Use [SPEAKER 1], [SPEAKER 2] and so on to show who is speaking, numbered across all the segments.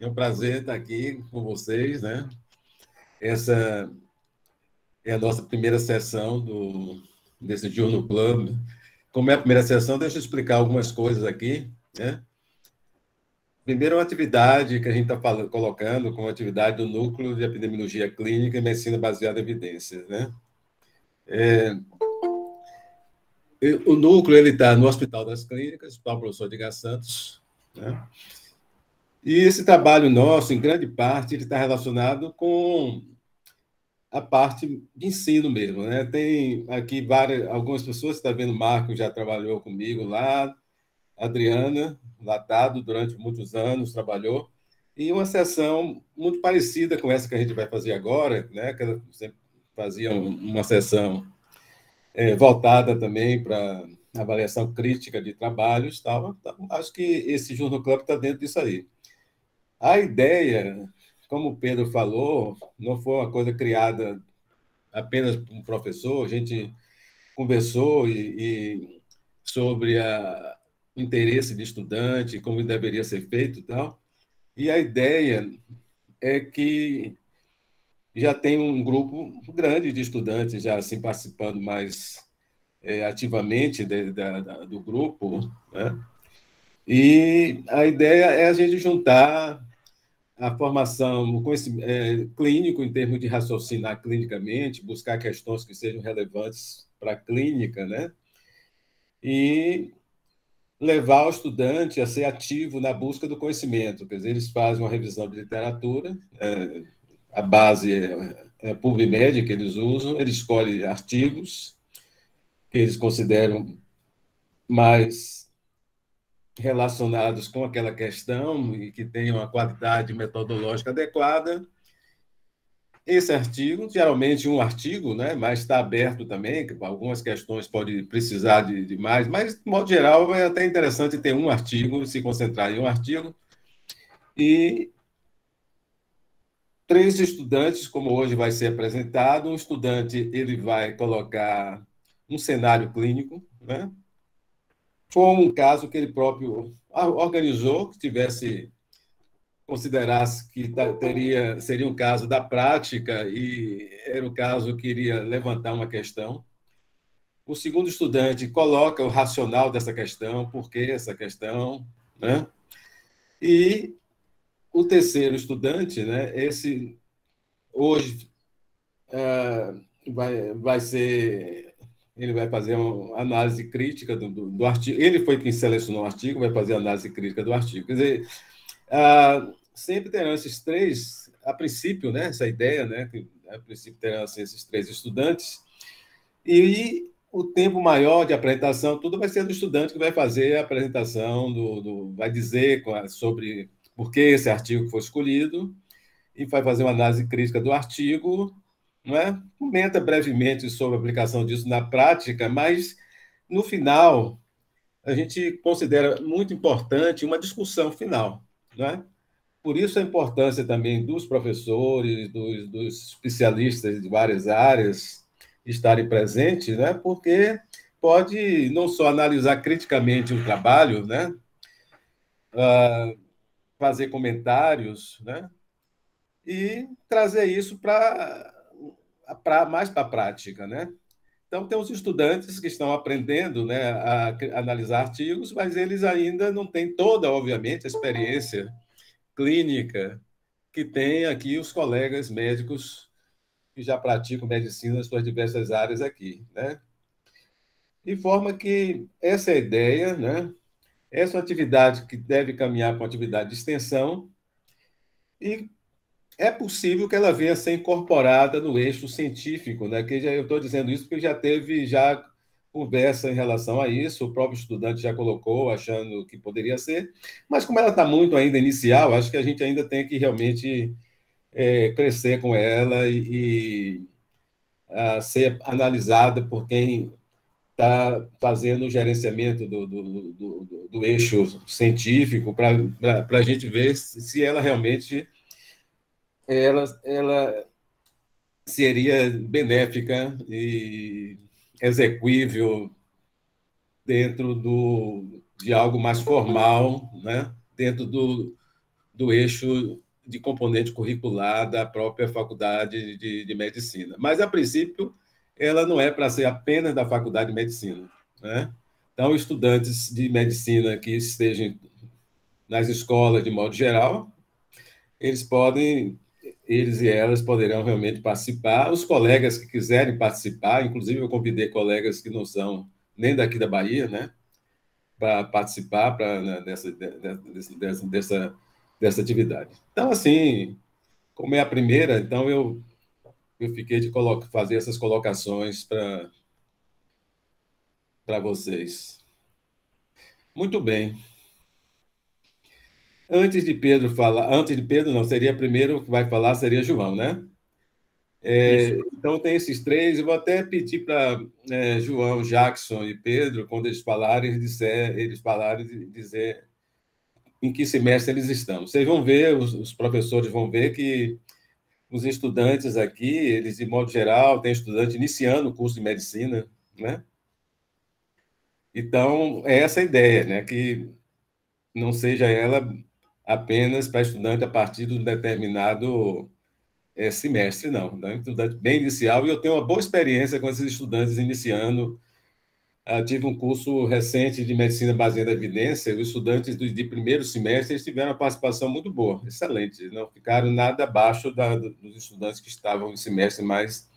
[SPEAKER 1] É um prazer estar aqui com vocês, né? Essa é a nossa primeira sessão desse Journal Club. Como é a primeira sessão, deixa eu explicar algumas coisas aqui, né? Primeiro, uma atividade que a gente está colocando como atividade do Núcleo de Epidemiologia Clínica e Medicina Baseada em Evidências, né? O núcleo ele está no Hospital das Clínicas, Hospital Professor Edgar Santos, né? E esse trabalho nosso, em grande parte, ele está relacionado com a parte de ensino mesmo, né? Tem aqui algumas pessoas, você está vendo, o Marco já trabalhou comigo lá, a Adriana Latado, durante muitos anos, trabalhou, e uma sessão muito parecida com essa que a gente vai fazer agora, né? Que ela sempre fazia uma sessão voltada também para avaliação crítica de trabalhos, tal. Então, acho que esse Journal Club está dentro disso aí. A ideia, como o Pedro falou, não foi uma coisa criada apenas por um professor, a gente conversou sobre o interesse de estudante, como deveria ser feito e tal. E a ideia é que já tem um grupo grande de estudantes já assim participando mais ativamente do grupo, né? E a ideia é a gente juntar a formação, o conhecimento clínico, em termos de raciocinar clinicamente, buscar questões que sejam relevantes para a clínica, né? E levar o estudante a ser ativo na busca do conhecimento. Quer dizer, eles fazem uma revisão de literatura, a base é a PubMed que eles usam, eles escolhem artigos que eles consideram mais relacionados com aquela questão e que tenham uma qualidade metodológica adequada. Esse artigo, geralmente um artigo, né, mas está aberto também, que algumas questões podem precisar de mais, mas, de modo geral, é até interessante ter um artigo, se concentrar em um artigo, e 3 estudantes, como hoje vai ser apresentado, um estudante ele vai colocar um cenário clínico, né, com um caso que ele próprio organizou, que tivesse considerasse que seria um caso da prática e era o caso que iria levantar uma questão. O segundo estudante coloca o racional dessa questão, por que essa questão, né? E o terceiro estudante, né? Esse hoje vai ser, ele vai fazer uma análise crítica do artigo. Ele foi quem selecionou o artigo, vai fazer a análise crítica do artigo. Quer dizer, sempre terão esses 3, a princípio, né? Essa ideia, né? Que a princípio terão assim, esses 3 estudantes. E o tempo maior de apresentação, tudo vai ser do estudante que vai fazer a apresentação, vai dizer sobre por que esse artigo foi escolhido, e vai fazer uma análise crítica do artigo, não é? Comenta brevemente sobre a aplicação disso na prática, mas, no final, a gente considera muito importante uma discussão final, não é? Por isso a importância também dos professores, dos especialistas de várias áreas estarem presentes, né? Porque pode não só analisar criticamente o trabalho, né? Fazer comentários, né? E trazer isso mais para a prática, né? Então, tem os estudantes que estão aprendendo, né, a analisar artigos, mas eles ainda não têm toda, obviamente, a experiência clínica que tem aqui os colegas médicos que já praticam medicina nas suas diversas áreas aqui, né? De forma que essa é a ideia, né? Essa é uma atividade que deve caminhar para uma atividade de extensão e é possível que ela venha a ser incorporada no eixo científico, né? Que eu estou dizendo isso porque já teve conversa em relação a isso, o próprio estudante já colocou, achando que poderia ser, mas como ela está muito ainda inicial, acho que a gente ainda tem que realmente crescer com ela e ser analisada por quem está fazendo o gerenciamento do eixo científico para a gente ver se ela realmente ela seria benéfica e execuível dentro de algo mais formal, né? Dentro do eixo de componente curricular da própria faculdade de medicina. Mas, a princípio, ela não é para ser apenas da faculdade de medicina, né? Então, estudantes de medicina que estejam nas escolas, de modo geral, eles e elas poderão realmente participar. Os colegas que quiserem participar, inclusive eu convidei colegas que não são nem daqui da Bahia, né, para participar dessa atividade. Então, assim, como é a primeira, então eu fiquei de fazer essas colocações para vocês. Muito bem. Antes de Pedro não, seria primeiro que vai falar, seria João, né? Então, tem esses três. Eu vou até pedir para João, Jackson e Pedro, quando eles falarem, dizer em que semestre eles estão. Vocês vão ver, os professores vão ver que os estudantes aqui, eles, de modo geral, tem estudante iniciando o curso de medicina, né? Então, é essa a ideia, né? Que não seja ela apenas para estudante a partir de um determinado semestre, não. É um estudante bem inicial, e eu tenho uma boa experiência com esses estudantes iniciando. Tive um curso recente de medicina baseada em evidência, os estudantes de primeiro semestre eles tiveram uma participação muito boa, excelente, não ficaram nada abaixo dos estudantes que estavam em semestres mais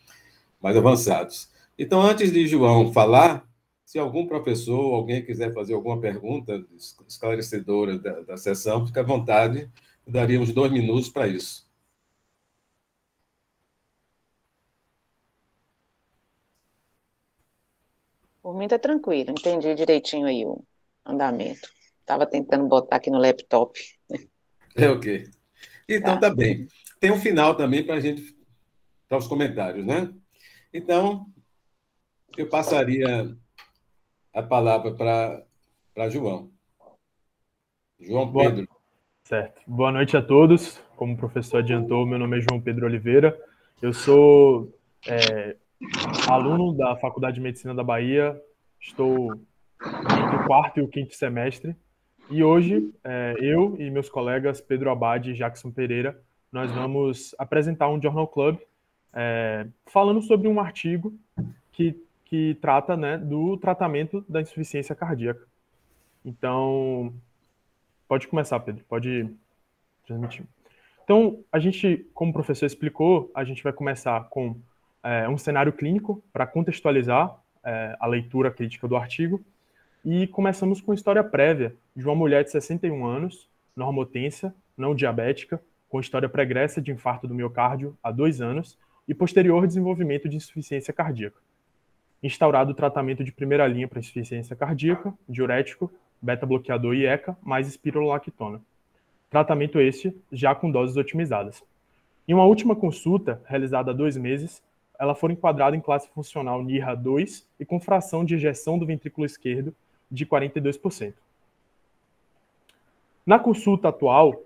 [SPEAKER 1] avançados. Então, antes de João falar, se algum professor ou alguém quiser fazer alguma pergunta esclarecedora da sessão, fique à vontade, daríamos 2 minutos para isso.
[SPEAKER 2] Por mim tá tranquilo, entendi direitinho aí o andamento. Estava tentando botar aqui no laptop.
[SPEAKER 1] É o quê? Então,
[SPEAKER 2] Tá.
[SPEAKER 1] tá bem. Tem um final também para os comentários, né? Então, eu passaria a palavra para João. João
[SPEAKER 3] Boa,
[SPEAKER 1] Pedro.
[SPEAKER 3] certo. Boa noite a todos. Como o professor adiantou, meu nome é João Pedro Oliveira. Eu sou aluno da Faculdade de Medicina da Bahia. Estou entre o quarto e o quinto semestre. E hoje, eu e meus colegas Pedro Abad e Jackson Pereira, nós vamos apresentar um Journal Club falando sobre um artigo que trata, né, do tratamento da insuficiência cardíaca. Então, pode começar, Pedro. Pode transmitir. Então, a gente, como o professor explicou, a gente vai começar com um cenário clínico para contextualizar a leitura crítica do artigo. E começamos com história prévia de uma mulher de 61 anos, normotensa, não diabética, com história pregressa de infarto do miocárdio há 2 anos e posterior desenvolvimento de insuficiência cardíaca. Instaurado o tratamento de primeira linha para insuficiência cardíaca, diurético, beta-bloqueador e ECA, mais espirolactona. Tratamento este já com doses otimizadas. Em uma última consulta, realizada há 2 meses, ela foi enquadrada em classe funcional NIRA 2 e com fração de ejeção do ventrículo esquerdo de 42%. Na consulta atual,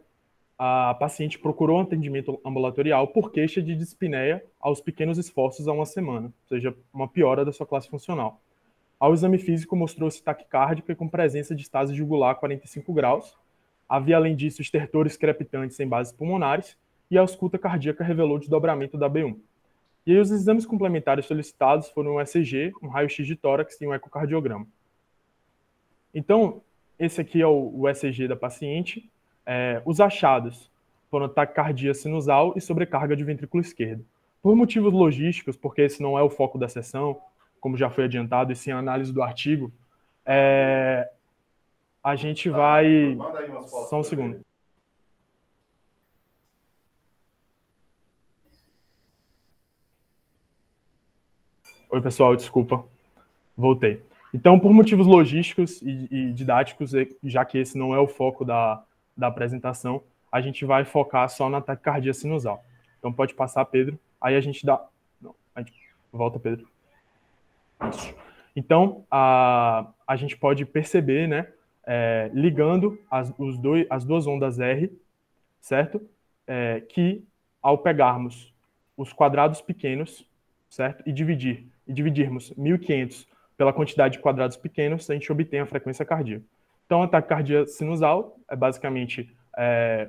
[SPEAKER 3] a paciente procurou um atendimento ambulatorial por queixa de dispneia aos pequenos esforços há 1 semana, ou seja, uma piora da sua classe funcional. Ao exame físico, mostrou-se taquicárdica e com presença de estase jugular a 45 graus. Havia, além disso, estertores crepitantes em bases pulmonares e a ausculta cardíaca revelou desdobramento da B1. E aí os exames complementares solicitados foram um ECG, um raio-x de tórax e um ecocardiograma. Então, esse aqui é o ECG da paciente. Os achados foram taquicardia sinusal e sobrecarga de ventrículo esquerdo. Por motivos logísticos, porque esse não é o foco da sessão, como já foi adiantado, e sim a análise do artigo, a gente vai... Só um segundo. Oi, pessoal, desculpa. Voltei. Então, por motivos logísticos e didáticos, já que esse não é o foco da apresentação, a gente vai focar só na taquicardia sinusal. Então, pode passar, Pedro. Aí a gente dá... Não, a gente... Volta, Pedro. Isso. Então, a gente pode perceber, né, ligando as 2 ondas R, certo? Que, ao pegarmos os quadrados pequenos, certo? E dividirmos 1.500 pela quantidade de quadrados pequenos, a gente obtém a frequência cardíaca. Então, a taquicardia sinusal é basicamente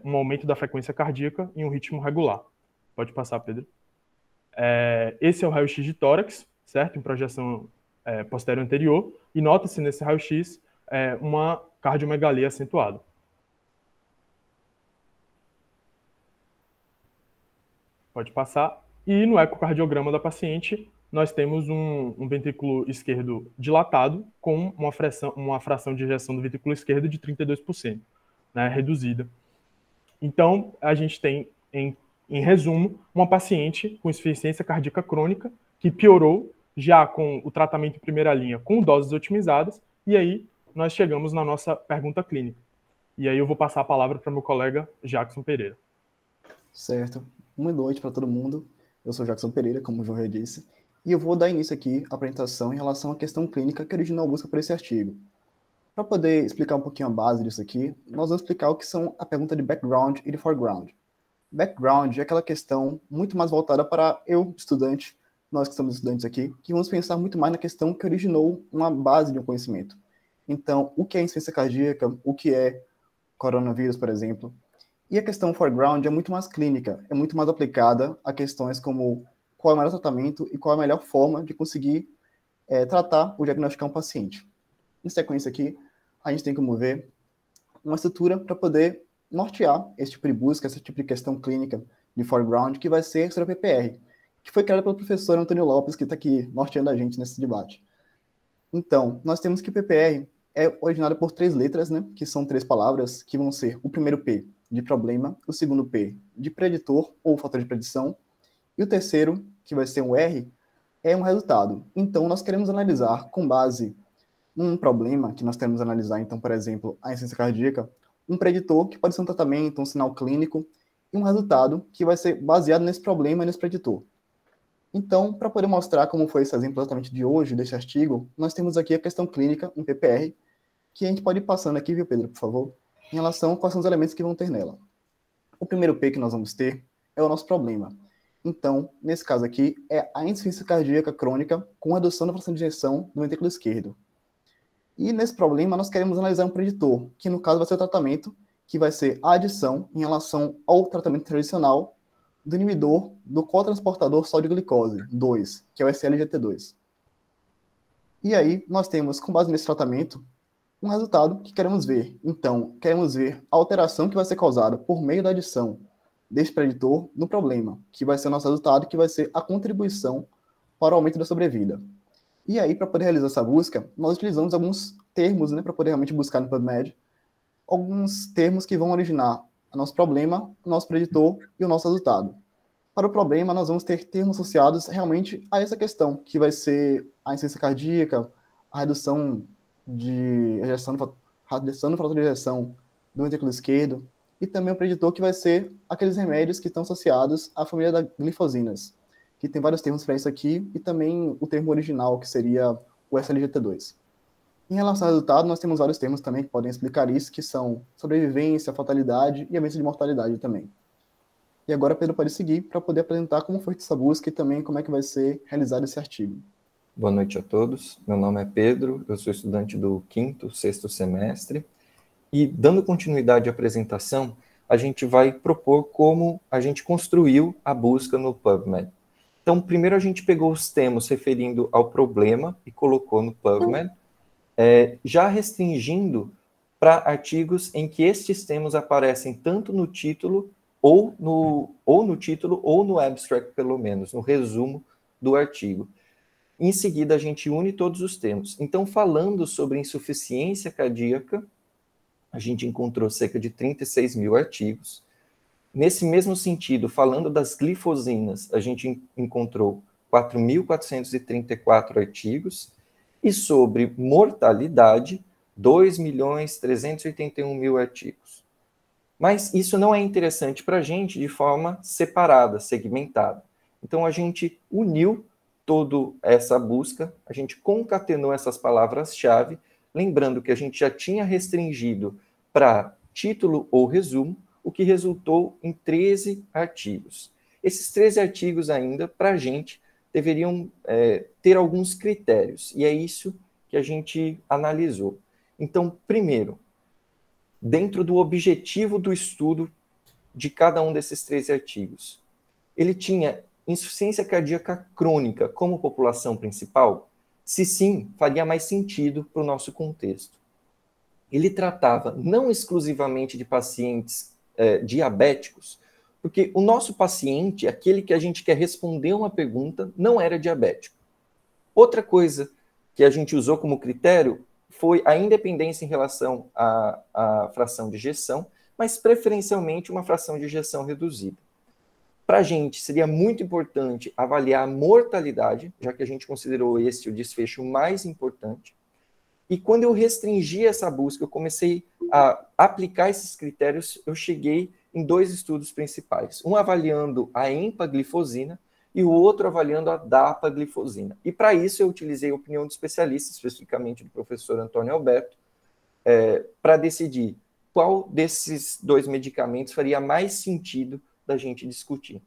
[SPEAKER 3] um aumento da frequência cardíaca em um ritmo regular. Pode passar, Pedro. Esse é o raio-x de tórax, certo? Em projeção posterior anterior, e nota-se nesse raio-x uma cardiomegalia acentuada. Pode passar. E no ecocardiograma da paciente, nós temos um ventrículo esquerdo dilatado com uma fração de ejeção do ventrículo esquerdo de 32%, né, reduzida. Então, a gente tem, em resumo, uma paciente com insuficiência cardíaca crônica que piorou já com o tratamento em primeira linha com doses otimizadas, e aí nós chegamos na nossa pergunta clínica. E aí eu vou passar a palavra para meu colega Jackson Pereira.
[SPEAKER 4] Certo. Boa noite para todo mundo. Eu sou Jackson Pereira, como o João já disse, e eu vou dar início aqui à apresentação em relação à questão clínica que originou a busca por esse artigo. Para poder explicar um pouquinho a base disso aqui, nós vamos explicar o que são a pergunta de background e de foreground. Background é aquela questão muito mais voltada para eu, estudante, nós que somos estudantes aqui, que vamos pensar muito mais na questão que originou uma base de um conhecimento. Então, o que é insuficiência cardíaca, o que é coronavírus, por exemplo. E a questão foreground é muito mais clínica, é muito mais aplicada a questões como qual é o melhor tratamento e qual é a melhor forma de conseguir tratar ou diagnosticar um paciente. Em sequência aqui, a gente tem como ver uma estrutura para poder nortear esse tipo de busca, esse tipo de questão clínica de foreground, que vai ser sobre a PPR, que foi criada pelo professor Antônio Lopes, que está aqui norteando a gente nesse debate. Então, nós temos que o PPR é originado por 3 letras, né, que são 3 palavras, que vão ser o primeiro P, de problema, o segundo P, de preditor ou fator de predição, e o terceiro, que vai ser um R, é um resultado. Então, nós queremos analisar com base num problema que nós queremos analisar, então, por exemplo, a insuficiência cardíaca, um preditor que pode ser um tratamento, um sinal clínico, e um resultado que vai ser baseado nesse problema e nesse preditor. Então, para poder mostrar como foi esse exemplo exatamente de hoje, desse artigo, nós temos aqui a questão clínica, um PPR, que a gente pode ir passando aqui, viu, Pedro, por favor, em relação a quais são os elementos que vão ter nela. O primeiro P que nós vamos ter é o nosso problema. Então, nesse caso aqui, é a insuficiência cardíaca crônica com redução da fração de ejeção do ventrículo esquerdo. E nesse problema, nós queremos analisar um preditor, que no caso vai ser o tratamento, que vai ser a adição em relação ao tratamento tradicional do inibidor do cotransportador sódio-glicose 2, que é o SLGT2. E aí, nós temos, com base nesse tratamento, um resultado que queremos ver. Então, queremos ver a alteração que vai ser causada por meio da adição desse preditor no problema, que vai ser o nosso resultado, que vai ser a contribuição para o aumento da sobrevida. E aí, para poder realizar essa busca, nós utilizamos alguns termos, né, para poder realmente buscar no PubMed, alguns termos que vão originar o nosso problema, o nosso preditor e o nosso resultado. Para o problema, nós vamos ter termos associados realmente a essa questão, que vai ser a insuficiência cardíaca, a redução de ejeção, redução do fator de ejeção do ventrículo esquerdo, e também o preditor, que vai ser aqueles remédios que estão associados à família das glifosinas, que tem vários termos para isso aqui, e também o termo original, que seria o SLGT2. Em relação ao resultado, nós temos vários termos também que podem explicar isso, que são sobrevivência, fatalidade e aumento de mortalidade também. E agora Pedro pode seguir para poder apresentar como foi essa busca e também como é que vai ser realizado esse artigo.
[SPEAKER 5] Boa noite a todos, meu nome é Pedro, eu sou estudante do 5º, 6º semestre, e dando continuidade à apresentação, a gente vai propor como a gente construiu a busca no PubMed. Então, primeiro a gente pegou os termos referindo ao problema e colocou no PubMed, já restringindo para artigos em que estes termos aparecem tanto no título ou no título ou no abstract, pelo menos, no resumo do artigo. Em seguida, a gente une todos os termos. Então, falando sobre insuficiência cardíaca, a gente encontrou cerca de 36 mil artigos. Nesse mesmo sentido, falando das glifosinas, a gente encontrou 4.434 artigos. E sobre mortalidade, 2.381.000 artigos. Mas isso não é interessante para a gente de forma separada, segmentada. Então, a gente uniu toda essa busca, a gente concatenou essas palavras-chave, lembrando que a gente já tinha restringido para título ou resumo, o que resultou em 13 artigos. Esses 13 artigos ainda, para a gente, deveriam ter alguns critérios, e é isso que a gente analisou. Então, primeiro, dentro do objetivo do estudo de cada um desses 13 artigos. Ele tinha insuficiência cardíaca crônica como população principal? Se sim, faria mais sentido para o nosso contexto. Ele tratava não exclusivamente de pacientes diabéticos, porque o nosso paciente, aquele que a gente quer responder uma pergunta, não era diabético. Outra coisa que a gente usou como critério foi a independência em relação à fração de ejeção, mas preferencialmente uma fração de ejeção reduzida. Para a gente, seria muito importante avaliar a mortalidade, já que a gente considerou esse o desfecho mais importante. E quando eu restringi essa busca, eu comecei a aplicar esses critérios, eu cheguei em 2 estudos principais. Um avaliando a empaglifosina e o outro avaliando a dapaglifosina. E para isso eu utilizei a opinião de especialistas, especificamente do professor Antônio Alberto, para decidir qual desses 2 medicamentos faria mais sentido da gente discutir.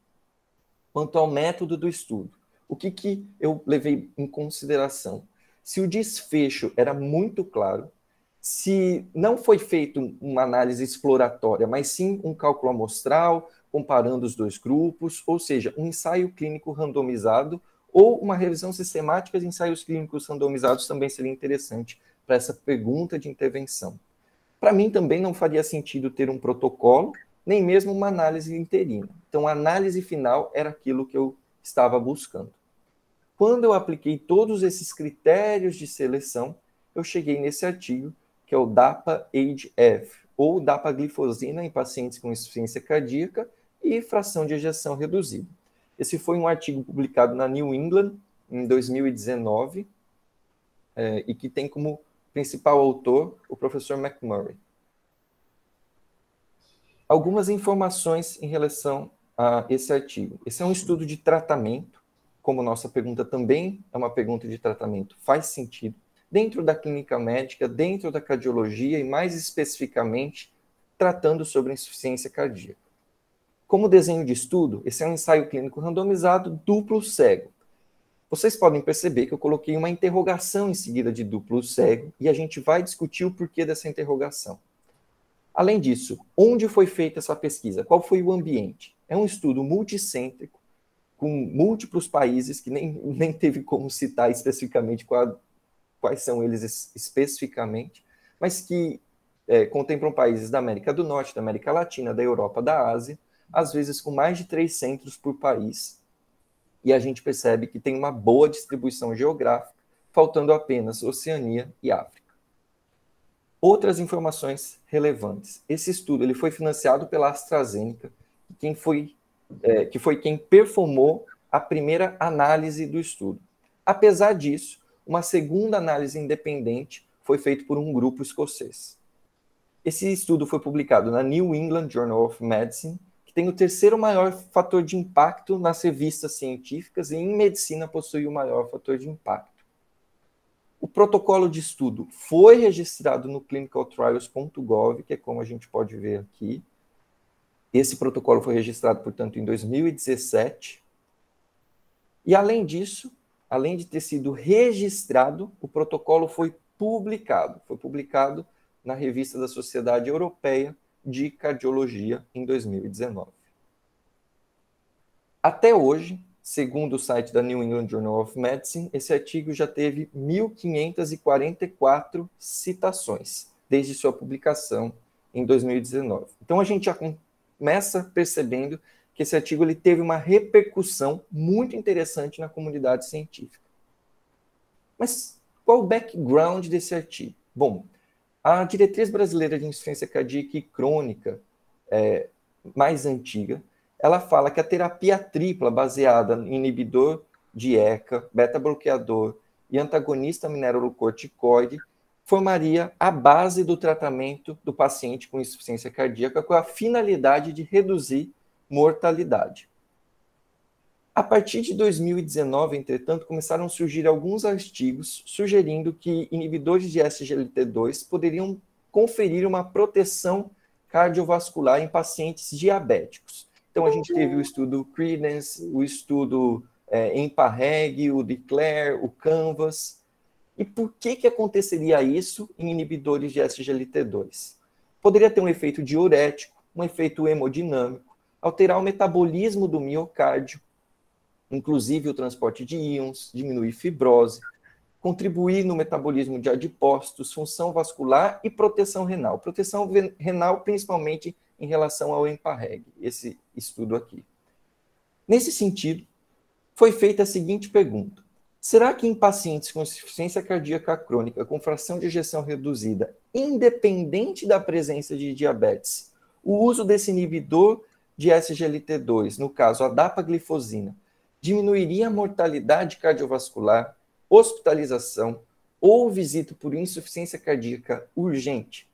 [SPEAKER 5] Quanto ao método do estudo, o que eu levei em consideração? Se o desfecho era muito claro, se não foi feito uma análise exploratória, mas sim um cálculo amostral, comparando os 2 grupos, ou seja, um ensaio clínico randomizado ou uma revisão sistemática de ensaios clínicos randomizados também seria interessante para essa pergunta de intervenção. Para mim também não faria sentido ter um protocolo, nem mesmo uma análise interina. Então, a análise final era aquilo que eu estava buscando. Quando eu apliquei todos esses critérios de seleção, eu cheguei nesse artigo, que é o DAPA-AGE-F, ou dapaglifosina em pacientes com insuficiência cardíaca e fração de ejeção reduzida. Esse foi um artigo publicado na New England, em 2019, e que tem como principal autor o professor McMurray. Algumas informações em relação a esse artigo. Esse é um estudo de tratamento, como nossa pergunta também é uma pergunta de tratamento, faz sentido, dentro da clínica médica, dentro da cardiologia e mais especificamente tratando sobre insuficiência cardíaca. Como desenho de estudo, esse é um ensaio clínico randomizado duplo cego. Vocês podem perceber que eu coloquei uma interrogação em seguida de duplo cego e a gente vai discutir o porquê dessa interrogação. Além disso, onde foi feita essa pesquisa? Qual foi o ambiente? É um estudo multicêntrico, com múltiplos países, que nem teve como citar especificamente quais são eles especificamente, mas que contemplam países da América do Norte, da América Latina, da Europa, da Ásia, às vezes com mais de 3 centros por país. E a gente percebe que tem uma boa distribuição geográfica, faltando apenas Oceania e África. Outras informações relevantes. Esse estudo ele foi financiado pela AstraZeneca, que foi quem performou a primeira análise do estudo. Apesar disso, uma segunda análise independente foi feita por um grupo escocês. Esse estudo foi publicado na New England Journal of Medicine, que tem o 3º maior fator de impacto nas revistas científicas e em medicina possui o maior fator de impacto. O protocolo de estudo foi registrado no clinicaltrials.gov, que é como a gente pode ver aqui. Esse protocolo foi registrado, portanto, em 2017. E, além disso, além de ter sido registrado, o protocolo foi publicado. Foi publicado na revista da Sociedade Europeia de Cardiologia em 2019. Até hoje, segundo o site da New England Journal of Medicine, esse artigo já teve 1.544 citações, desde sua publicação em 2019. Então, a gente já começa percebendo que esse artigo ele teve uma repercussão muito interessante na comunidade científica. Mas qual o background desse artigo? Bom, a Diretriz Brasileira de Insuficiência Cardíaca e Crônica, mais antiga, ela fala que a terapia tripla baseada em inibidor de ECA, beta-bloqueador e antagonista mineralocorticoide formaria a base do tratamento do paciente com insuficiência cardíaca com a finalidade de reduzir mortalidade. A partir de 2019, entretanto, começaram a surgir alguns artigos sugerindo que inibidores de SGLT2 poderiam conferir uma proteção cardiovascular em pacientes diabéticos. Então, a gente teve o estudo Credence, o estudo EMPA-REG, o DECLARE, o CANVAS. E por que aconteceria isso em inibidores de SGLT2? Poderia ter um efeito diurético, um efeito hemodinâmico, alterar o metabolismo do miocárdio, inclusive o transporte de íons, diminuir fibrose, contribuir no metabolismo de adipócitos, função vascular e proteção renal. Proteção renal principalmente em relação ao EMPA-REG, esse estudo aqui. Nesse sentido, foi feita a seguinte pergunta: será que em pacientes com insuficiência cardíaca crônica com fração de ejeção reduzida, independente da presença de diabetes, o uso desse inibidor de SGLT2, no caso a dapaglifosina, diminuiria a mortalidade cardiovascular, hospitalização ou visita por insuficiência cardíaca urgente?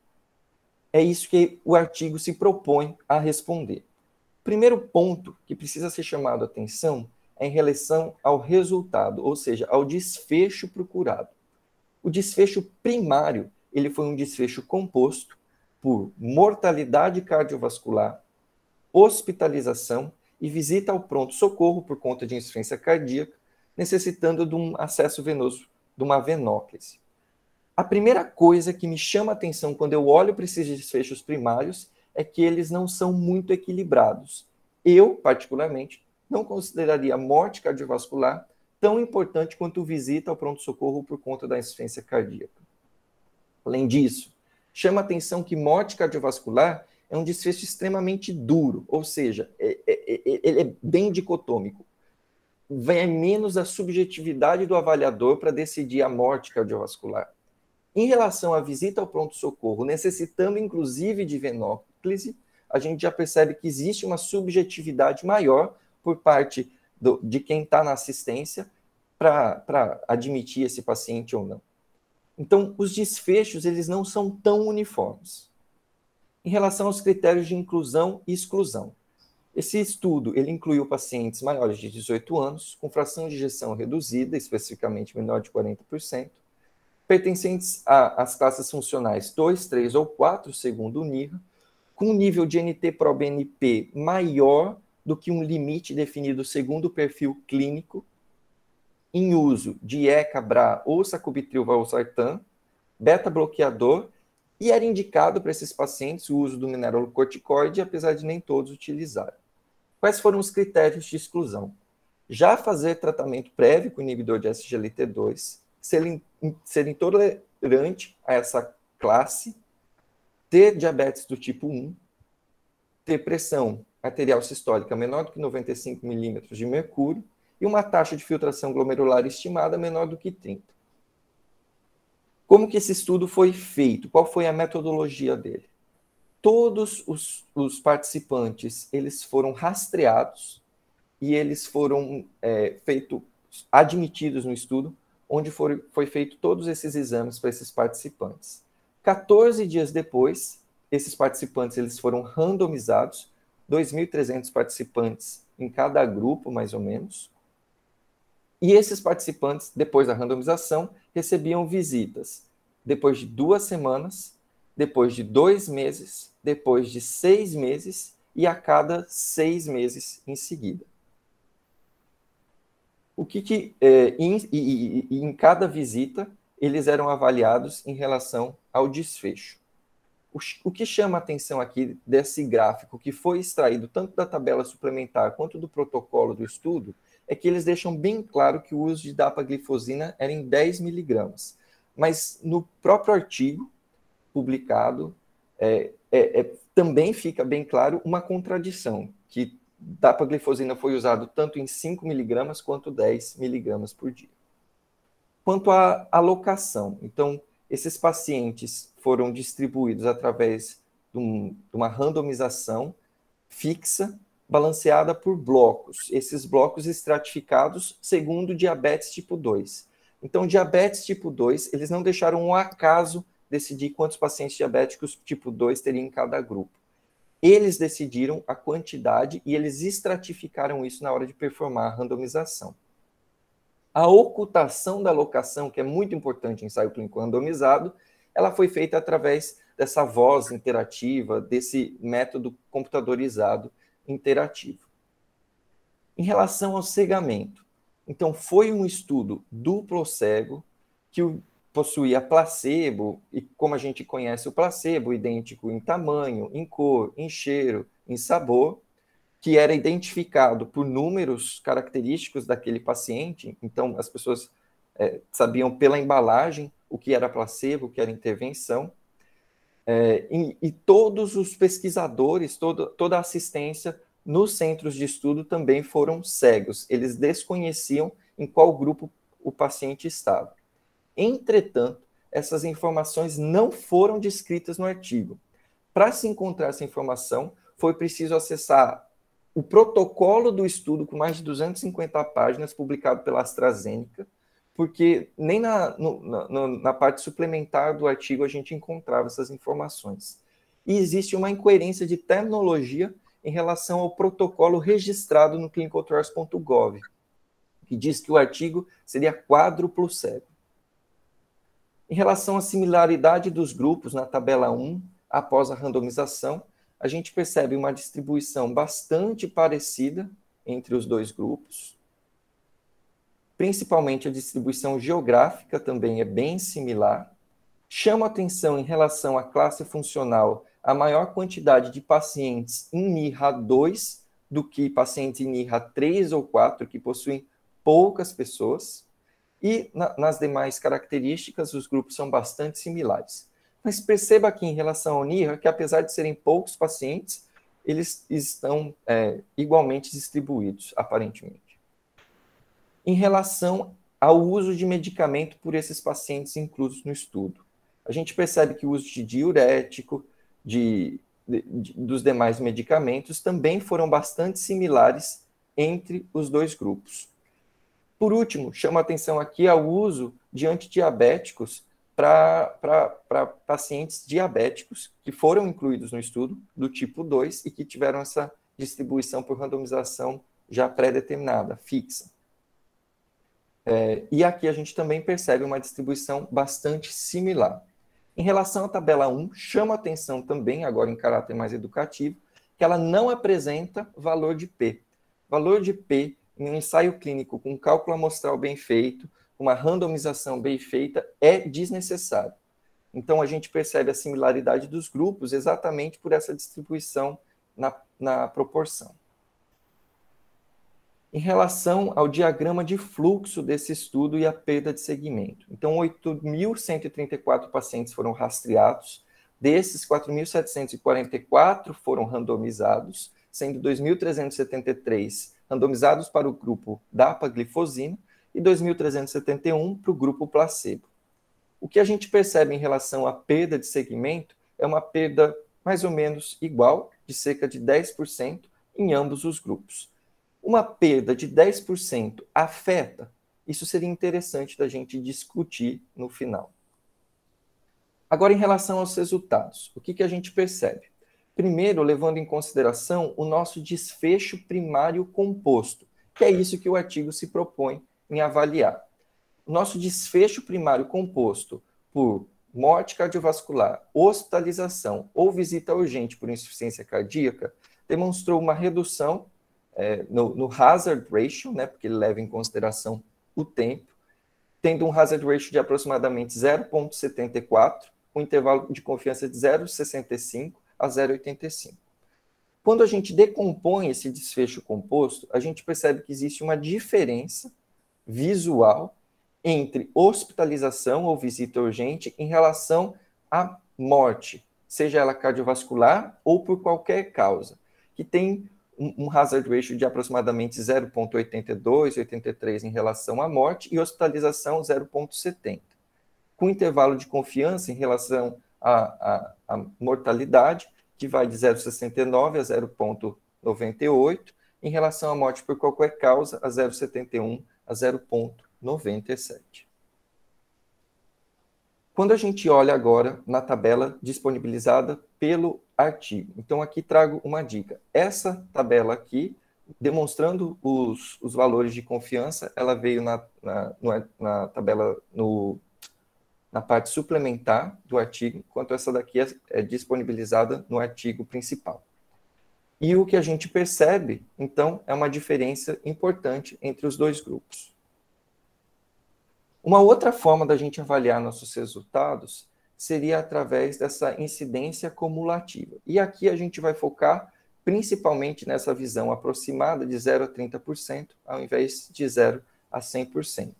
[SPEAKER 5] É isso que o artigo se propõe a responder. O primeiro ponto que precisa ser chamado a atenção é em relação ao resultado, ou seja, ao desfecho procurado. O desfecho primário, ele foi um desfecho composto por mortalidade cardiovascular, hospitalização e visita ao pronto-socorro por conta de insuficiência cardíaca, necessitando de um acesso venoso, de uma venóclise. A primeira coisa que me chama a atenção quando eu olho para esses desfechos primários é que eles não são muito equilibrados. Eu, particularmente, não consideraria a morte cardiovascular tão importante quanto visita ao pronto-socorro por conta da insuficiência cardíaca. Além disso, chama a atenção que morte cardiovascular é um desfecho extremamente duro, ou seja, ele é bem dicotômico. Vem menos a subjetividade do avaliador para decidir a morte cardiovascular. Em relação à visita ao pronto-socorro, necessitando inclusive de venóclise, a gente já percebe que existe uma subjetividade maior por parte de quem está na assistência para admitir esse paciente ou não. Então, os desfechos eles não são tão uniformes. Em relação aos critérios de inclusão e exclusão, esse estudo ele incluiu pacientes maiores de 18 anos, com fração de ejeção reduzida, especificamente menor de 40%, pertencentes às classes funcionais 2, 3 ou 4, segundo o NIRA, com nível de NT-proBNP maior do que um limite definido segundo o perfil clínico, em uso de ECA, BRA ou sacubitril valsartan, beta-bloqueador, e era indicado para esses pacientes o uso do mineralocorticoide, apesar de nem todos utilizarem. Quais foram os critérios de exclusão? Já fazer tratamento prévio com inibidor de SGLT2, ser intolerante a essa classe, ter diabetes do tipo 1, ter pressão arterial sistólica menor do que 95 milímetros de mercúrio e uma taxa de filtração glomerular estimada menor do que 30. Como que esse estudo foi feito? Qual foi a metodologia dele? Todos os participantes eles foram rastreados e eles foram admitidos no estudo, onde foi feito todos esses exames para esses participantes. 14 dias depois, esses participantes eles foram randomizados, 2.300 participantes em cada grupo, mais ou menos. E esses participantes, depois da randomização, recebiam visitas depois de 2 semanas, depois de 2 meses, depois de 6 meses e a cada 6 meses em seguida. Em cada visita, eles eram avaliados em relação ao desfecho. O que chama a atenção aqui desse gráfico, que foi extraído tanto da tabela suplementar quanto do protocolo do estudo, é que eles deixam bem claro que o uso de dapaglifosina era em 10 miligramas. Mas no próprio artigo publicado, também fica bem claro uma contradição, que dapaglifosina foi usado tanto em 5 miligramas quanto 10 miligramas por dia. Quanto à alocação, então, esses pacientes foram distribuídos através de uma randomização fixa, balanceada por blocos. Esses blocos estratificados segundo diabetes tipo 2. Então, diabetes tipo 2, eles não deixaram um acaso decidir quantos pacientes diabéticos tipo 2 teriam em cada grupo. Eles decidiram a quantidade e eles estratificaram isso na hora de performar a randomização. A ocultação da alocação, que é muito importante em ensaio clínico randomizado, ela foi feita através dessa voz interativa, desse método computadorizado interativo. Em relação ao cegamento, então foi um estudo duplo cego que possuía placebo, e como a gente conhece o placebo, idêntico em tamanho, em cor, em cheiro, em sabor, que era identificado por números característicos daquele paciente. Então, as pessoas sabiam pela embalagem o que era placebo, o que era intervenção. E todos os pesquisadores, toda a assistência nos centros de estudo também foram cegos. Eles desconheciam em qual grupo o paciente estava. Entretanto, essas informações não foram descritas no artigo. Para se encontrar essa informação, foi preciso acessar o protocolo do estudo, com mais de 250 páginas, publicado pela AstraZeneca, porque nem na parte suplementar do artigo a gente encontrava essas informações. E existe uma incoerência de terminologia em relação ao protocolo registrado no clinicaltrials.gov, que diz que o artigo seria quádruplo cego. Em relação à similaridade dos grupos, na tabela 1, após a randomização, a gente percebe uma distribuição bastante parecida entre os dois grupos. Principalmente a distribuição geográfica também é bem similar. Chama atenção em relação à classe funcional a maior quantidade de pacientes em NIRA 2 do que pacientes em NIRA 3 ou 4, que possuem poucas pessoas. E nas demais características, os grupos são bastante similares. Mas perceba aqui em relação ao NIRA que, apesar de serem poucos pacientes, eles estão igualmente distribuídos, aparentemente. Em relação ao uso de medicamento por esses pacientes inclusos no estudo, a gente percebe que o uso de diurético, dos demais medicamentos, também foram bastante similares entre os dois grupos. Por último, chama atenção aqui ao uso de antidiabéticos para pacientes diabéticos que foram incluídos no estudo, do tipo 2, e que tiveram essa distribuição por randomização já pré-determinada, fixa. E aqui a gente também percebe uma distribuição bastante similar. Em relação à tabela 1, chama atenção também, agora em caráter mais educativo, que ela não apresenta valor de P. Valor de P em um ensaio clínico com cálculo amostral bem feito, uma randomização bem feita, é desnecessário. Então, a gente percebe a similaridade dos grupos exatamente por essa distribuição na proporção. Em relação ao diagrama de fluxo desse estudo e a perda de segmento. Então, 8.134 pacientes foram rastreados, desses 4.744 foram randomizados, sendo 2.373 randomizados para o grupo dapaglifosina e 2.371 para o grupo placebo. O que a gente percebe em relação à perda de segmento é uma perda mais ou menos igual, de cerca de 10% em ambos os grupos. Uma perda de 10% afeta? Isso seria interessante da gente discutir no final. Agora, em relação aos resultados, o que a gente percebe? Primeiro, levando em consideração o nosso desfecho primário composto, que é isso que o artigo se propõe em avaliar. O nosso desfecho primário composto por morte cardiovascular, hospitalização ou visita urgente por insuficiência cardíaca demonstrou uma redução no hazard ratio, né, porque ele leva em consideração o tempo, tendo um hazard ratio de aproximadamente 0,74, com intervalo de confiança de 0,65 a 0,85. Quando a gente decompõe esse desfecho composto, a gente percebe que existe uma diferença visual entre hospitalização ou visita urgente em relação à morte, seja ela cardiovascular ou por qualquer causa, que tem um hazard ratio de aproximadamente 0,82, 83 em relação à morte e hospitalização 0,70. Com intervalo de confiança em relação à mortalidade, que vai de 0,69 a 0,98, em relação à morte por qualquer causa, a 0,71 a 0,97. Quando a gente olha agora na tabela disponibilizada pelo artigo, então aqui trago uma dica. Essa tabela aqui, demonstrando os valores de confiança, ela veio na tabela, na parte suplementar do artigo, enquanto essa daqui é disponibilizada no artigo principal. E o que a gente percebe, então, é uma diferença importante entre os dois grupos. Uma outra forma da gente avaliar nossos resultados seria através dessa incidência cumulativa. E aqui a gente vai focar principalmente nessa visão aproximada de 0 a 30%, ao invés de 0 a 100%.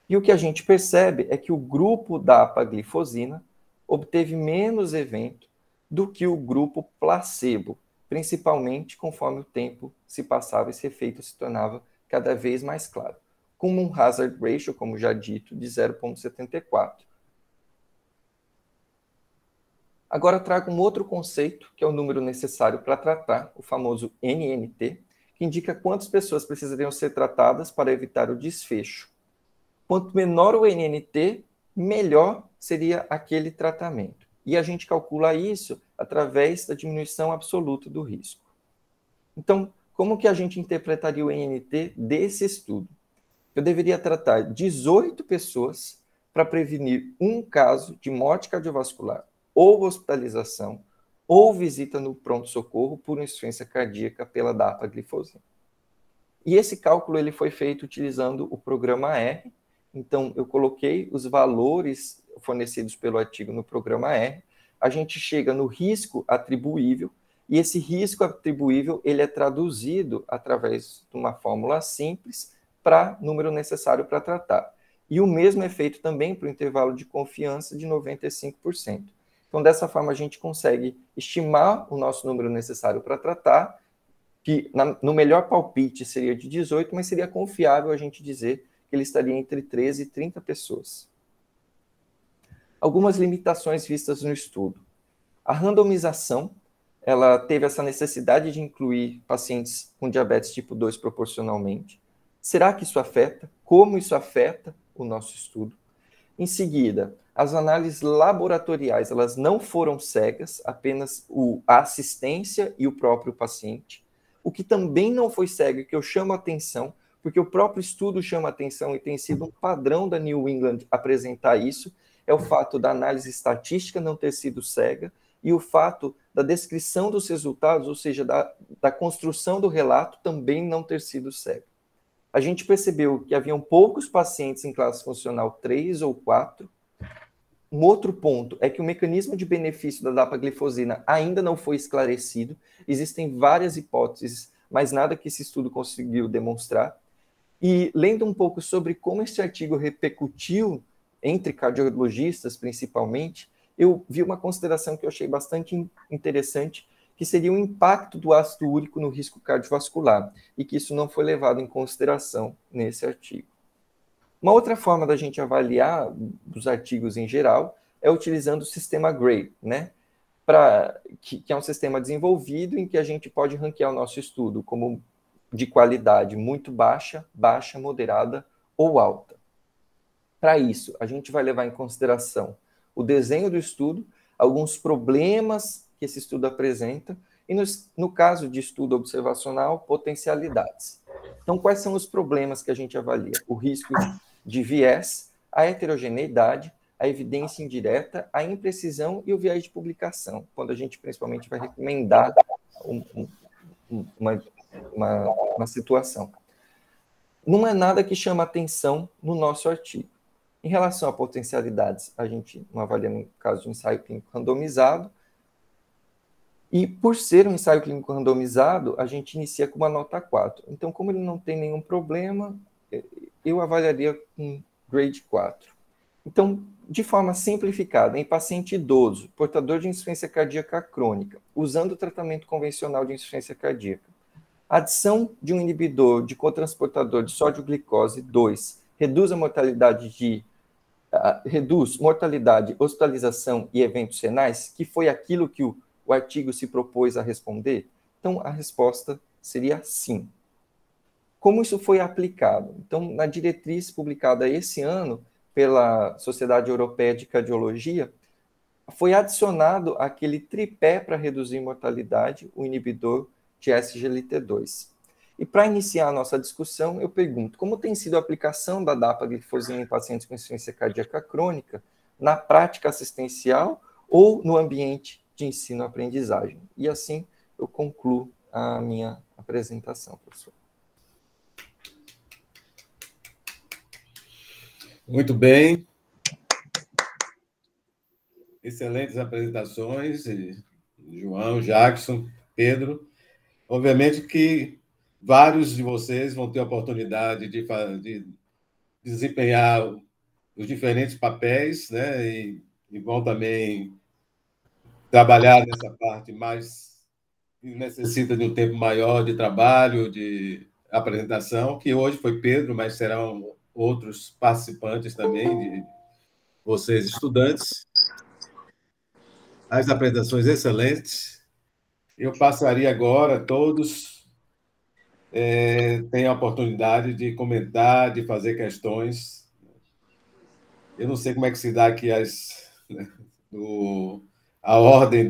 [SPEAKER 5] E o que a gente percebe é que o grupo da apaglifosina obteve menos evento do que o grupo placebo, principalmente conforme o tempo se passava, esse efeito se tornava cada vez mais claro, com um hazard ratio, como já dito, de 0,74. Agora trago um outro conceito, que é o número necessário para tratar, o famoso NNT, que indica quantas pessoas precisariam ser tratadas para evitar o desfecho. Quanto menor o NNT, melhor seria aquele tratamento. E a gente calcula isso através da diminuição absoluta do risco. Então, como que a gente interpretaria o NNT desse estudo? Eu deveria tratar 18 pessoas para prevenir um caso de morte cardiovascular, ou hospitalização, ou visita no pronto-socorro por insuficiência cardíaca pela dapaglifosina. E esse cálculo ele foi feito utilizando o programa R. Então, eu coloquei os valores fornecidos pelo artigo no programa R. A gente chega no risco atribuível, e esse risco atribuível ele é traduzido através de uma fórmula simples para número necessário para tratar. E o mesmo é feito também para o intervalo de confiança de 95%. Então, dessa forma, a gente consegue estimar o nosso número necessário para tratar, que no melhor palpite seria de 18, mas seria confiável a gente dizer que ele estaria entre 13 e 30 pessoas. Algumas limitações vistas no estudo. A randomização, ela teve essa necessidade de incluir pacientes com diabetes tipo 2 proporcionalmente. Será que isso afeta? Como isso afeta o nosso estudo? Em seguida, as análises laboratoriais, elas não foram cegas, apenas a assistência e o próprio paciente. O que também não foi cego, e que eu chamo a atenção, porque o próprio estudo chama a atenção e tem sido um padrão da New England apresentar isso, é o fato da análise estatística não ter sido cega e o fato da descrição dos resultados, ou seja, da construção do relato, também não ter sido cega. A gente percebeu que haviam poucos pacientes em classe funcional 3 ou 4. Um outro ponto é que o mecanismo de benefício da dapaglifosina ainda não foi esclarecido. Existem várias hipóteses, mas nada que esse estudo conseguiu demonstrar. E lendo um pouco sobre como este artigo repercutiu entre cardiologistas, principalmente, eu vi uma consideração que eu achei bastante interessante, que seria o impacto do ácido úrico no risco cardiovascular, e que isso não foi levado em consideração nesse artigo. Uma outra forma da gente avaliar os artigos em geral é utilizando o sistema Gray, né? Que é um sistema desenvolvido em que a gente pode ranquear o nosso estudo como de qualidade muito baixa, baixa, moderada ou alta. Para isso, a gente vai levar em consideração o desenho do estudo, alguns problemas que esse estudo apresenta, e no caso de estudo observacional, potencialidades. Então, quais são os problemas que a gente avalia? O risco de viés, a heterogeneidade, a evidência indireta, a imprecisão e o viés de publicação, quando a gente principalmente vai recomendar uma situação. Não é nada que chama atenção no nosso artigo. Em relação a potencialidades, a gente não avalia no caso de um ensaio clínico randomizado, e por ser um ensaio clínico randomizado, a gente inicia com uma nota 4. Então, como ele não tem nenhum problema, eu avaliaria com grade 4. Então, de forma simplificada, em paciente idoso, portador de insuficiência cardíaca crônica, usando o tratamento convencional de insuficiência cardíaca, adição de um inibidor de cotransportador de sódio-glicose 2 reduz mortalidade, hospitalização e eventos renais, que foi aquilo que o artigo se propôs a responder? Então, a resposta seria sim. Como isso foi aplicado? Então, na diretriz publicada esse ano pela Sociedade Europeia de Cardiologia, foi adicionado aquele tripé para reduzir mortalidade, o inibidor de SGLT2. E para iniciar a nossa discussão, eu pergunto, como tem sido a aplicação da dapaglifosina em pacientes com insuficiência cardíaca crônica na prática assistencial ou no ambiente de ensino-aprendizagem? E assim eu concluo a minha apresentação, professor.
[SPEAKER 1] Muito bem. Excelentes apresentações, João, Jackson, Pedro. Obviamente que vários de vocês vão ter a oportunidade de desempenhar os diferentes papéis, né? E vão também trabalhar nessa parte mais que necessita de um tempo maior de trabalho, de apresentação, que hoje foi Pedro, mas serão outros participantes também, de vocês estudantes. As apresentações excelentes. Eu passaria agora, todos têm a oportunidade de comentar, de fazer questões. Eu não sei como é que se dá aqui a ordem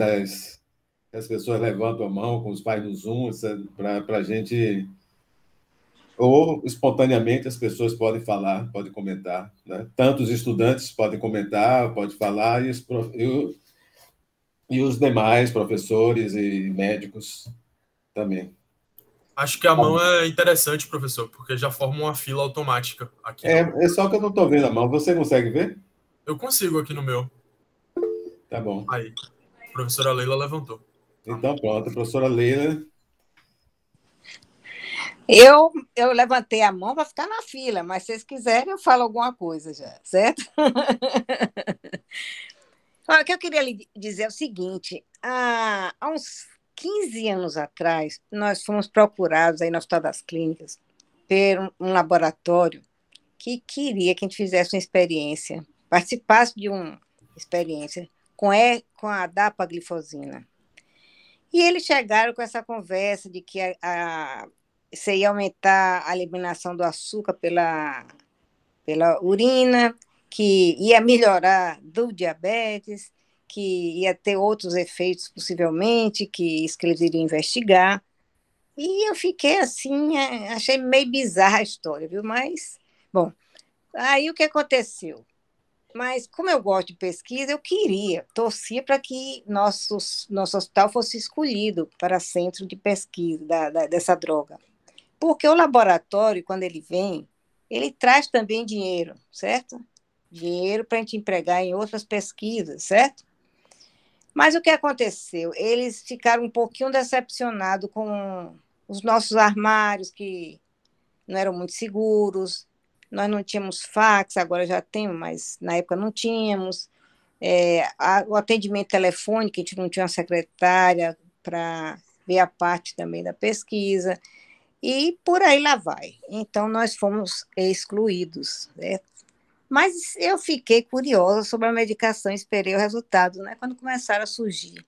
[SPEAKER 1] as pessoas levantam a mão com os pais no Zoom, para a gente... Ou, espontaneamente, as pessoas podem falar, podem comentar. Né? Tanto os estudantes podem comentar, podem falar, e os demais professores e médicos também.
[SPEAKER 6] Acho que a mão é interessante, professor, porque já forma uma fila automática aqui.
[SPEAKER 1] É só que eu não estou vendo a mão. Você consegue ver?
[SPEAKER 6] Eu consigo aqui no meu.
[SPEAKER 1] Tá bom.
[SPEAKER 6] Aí, a professora Leila levantou.
[SPEAKER 1] Então, pronto. A professora Leila...
[SPEAKER 7] Eu levantei a mão para ficar na fila, mas se vocês quiserem, eu falo alguma coisa já, certo? O que eu queria lhe dizer é o seguinte: há uns 15 anos atrás, nós fomos procurados aí no Hospital das Clínicas por um laboratório que queria que a gente fizesse uma experiência, participasse de uma experiência com a dapaglifosina. E eles chegaram com essa conversa de que você ia aumentar a eliminação do açúcar pela urina, que ia melhorar do diabetes, que ia ter outros efeitos possivelmente, que eles iriam investigar. E eu fiquei assim, achei meio bizarra a história, viu? Mas, bom, aí o que aconteceu? Mas como eu gosto de pesquisa, eu torcia para que nosso hospital fosse escolhido para centro de pesquisa dessa droga. Porque o laboratório, quando ele vem, ele traz também dinheiro, certo? Dinheiro para a gente empregar em outras pesquisas, certo? Mas o que aconteceu? Eles ficaram um pouquinho decepcionados com os nossos armários, que não eram muito seguros. Nós não tínhamos fax, agora já temos, mas na época não tínhamos. O atendimento telefônico, a gente não tinha uma secretária para ver a parte também da pesquisa. E por aí lá vai. Então, nós fomos excluídos, certo? Mas eu fiquei curiosa sobre a medicação, esperei o resultado, né? Quando começaram a surgir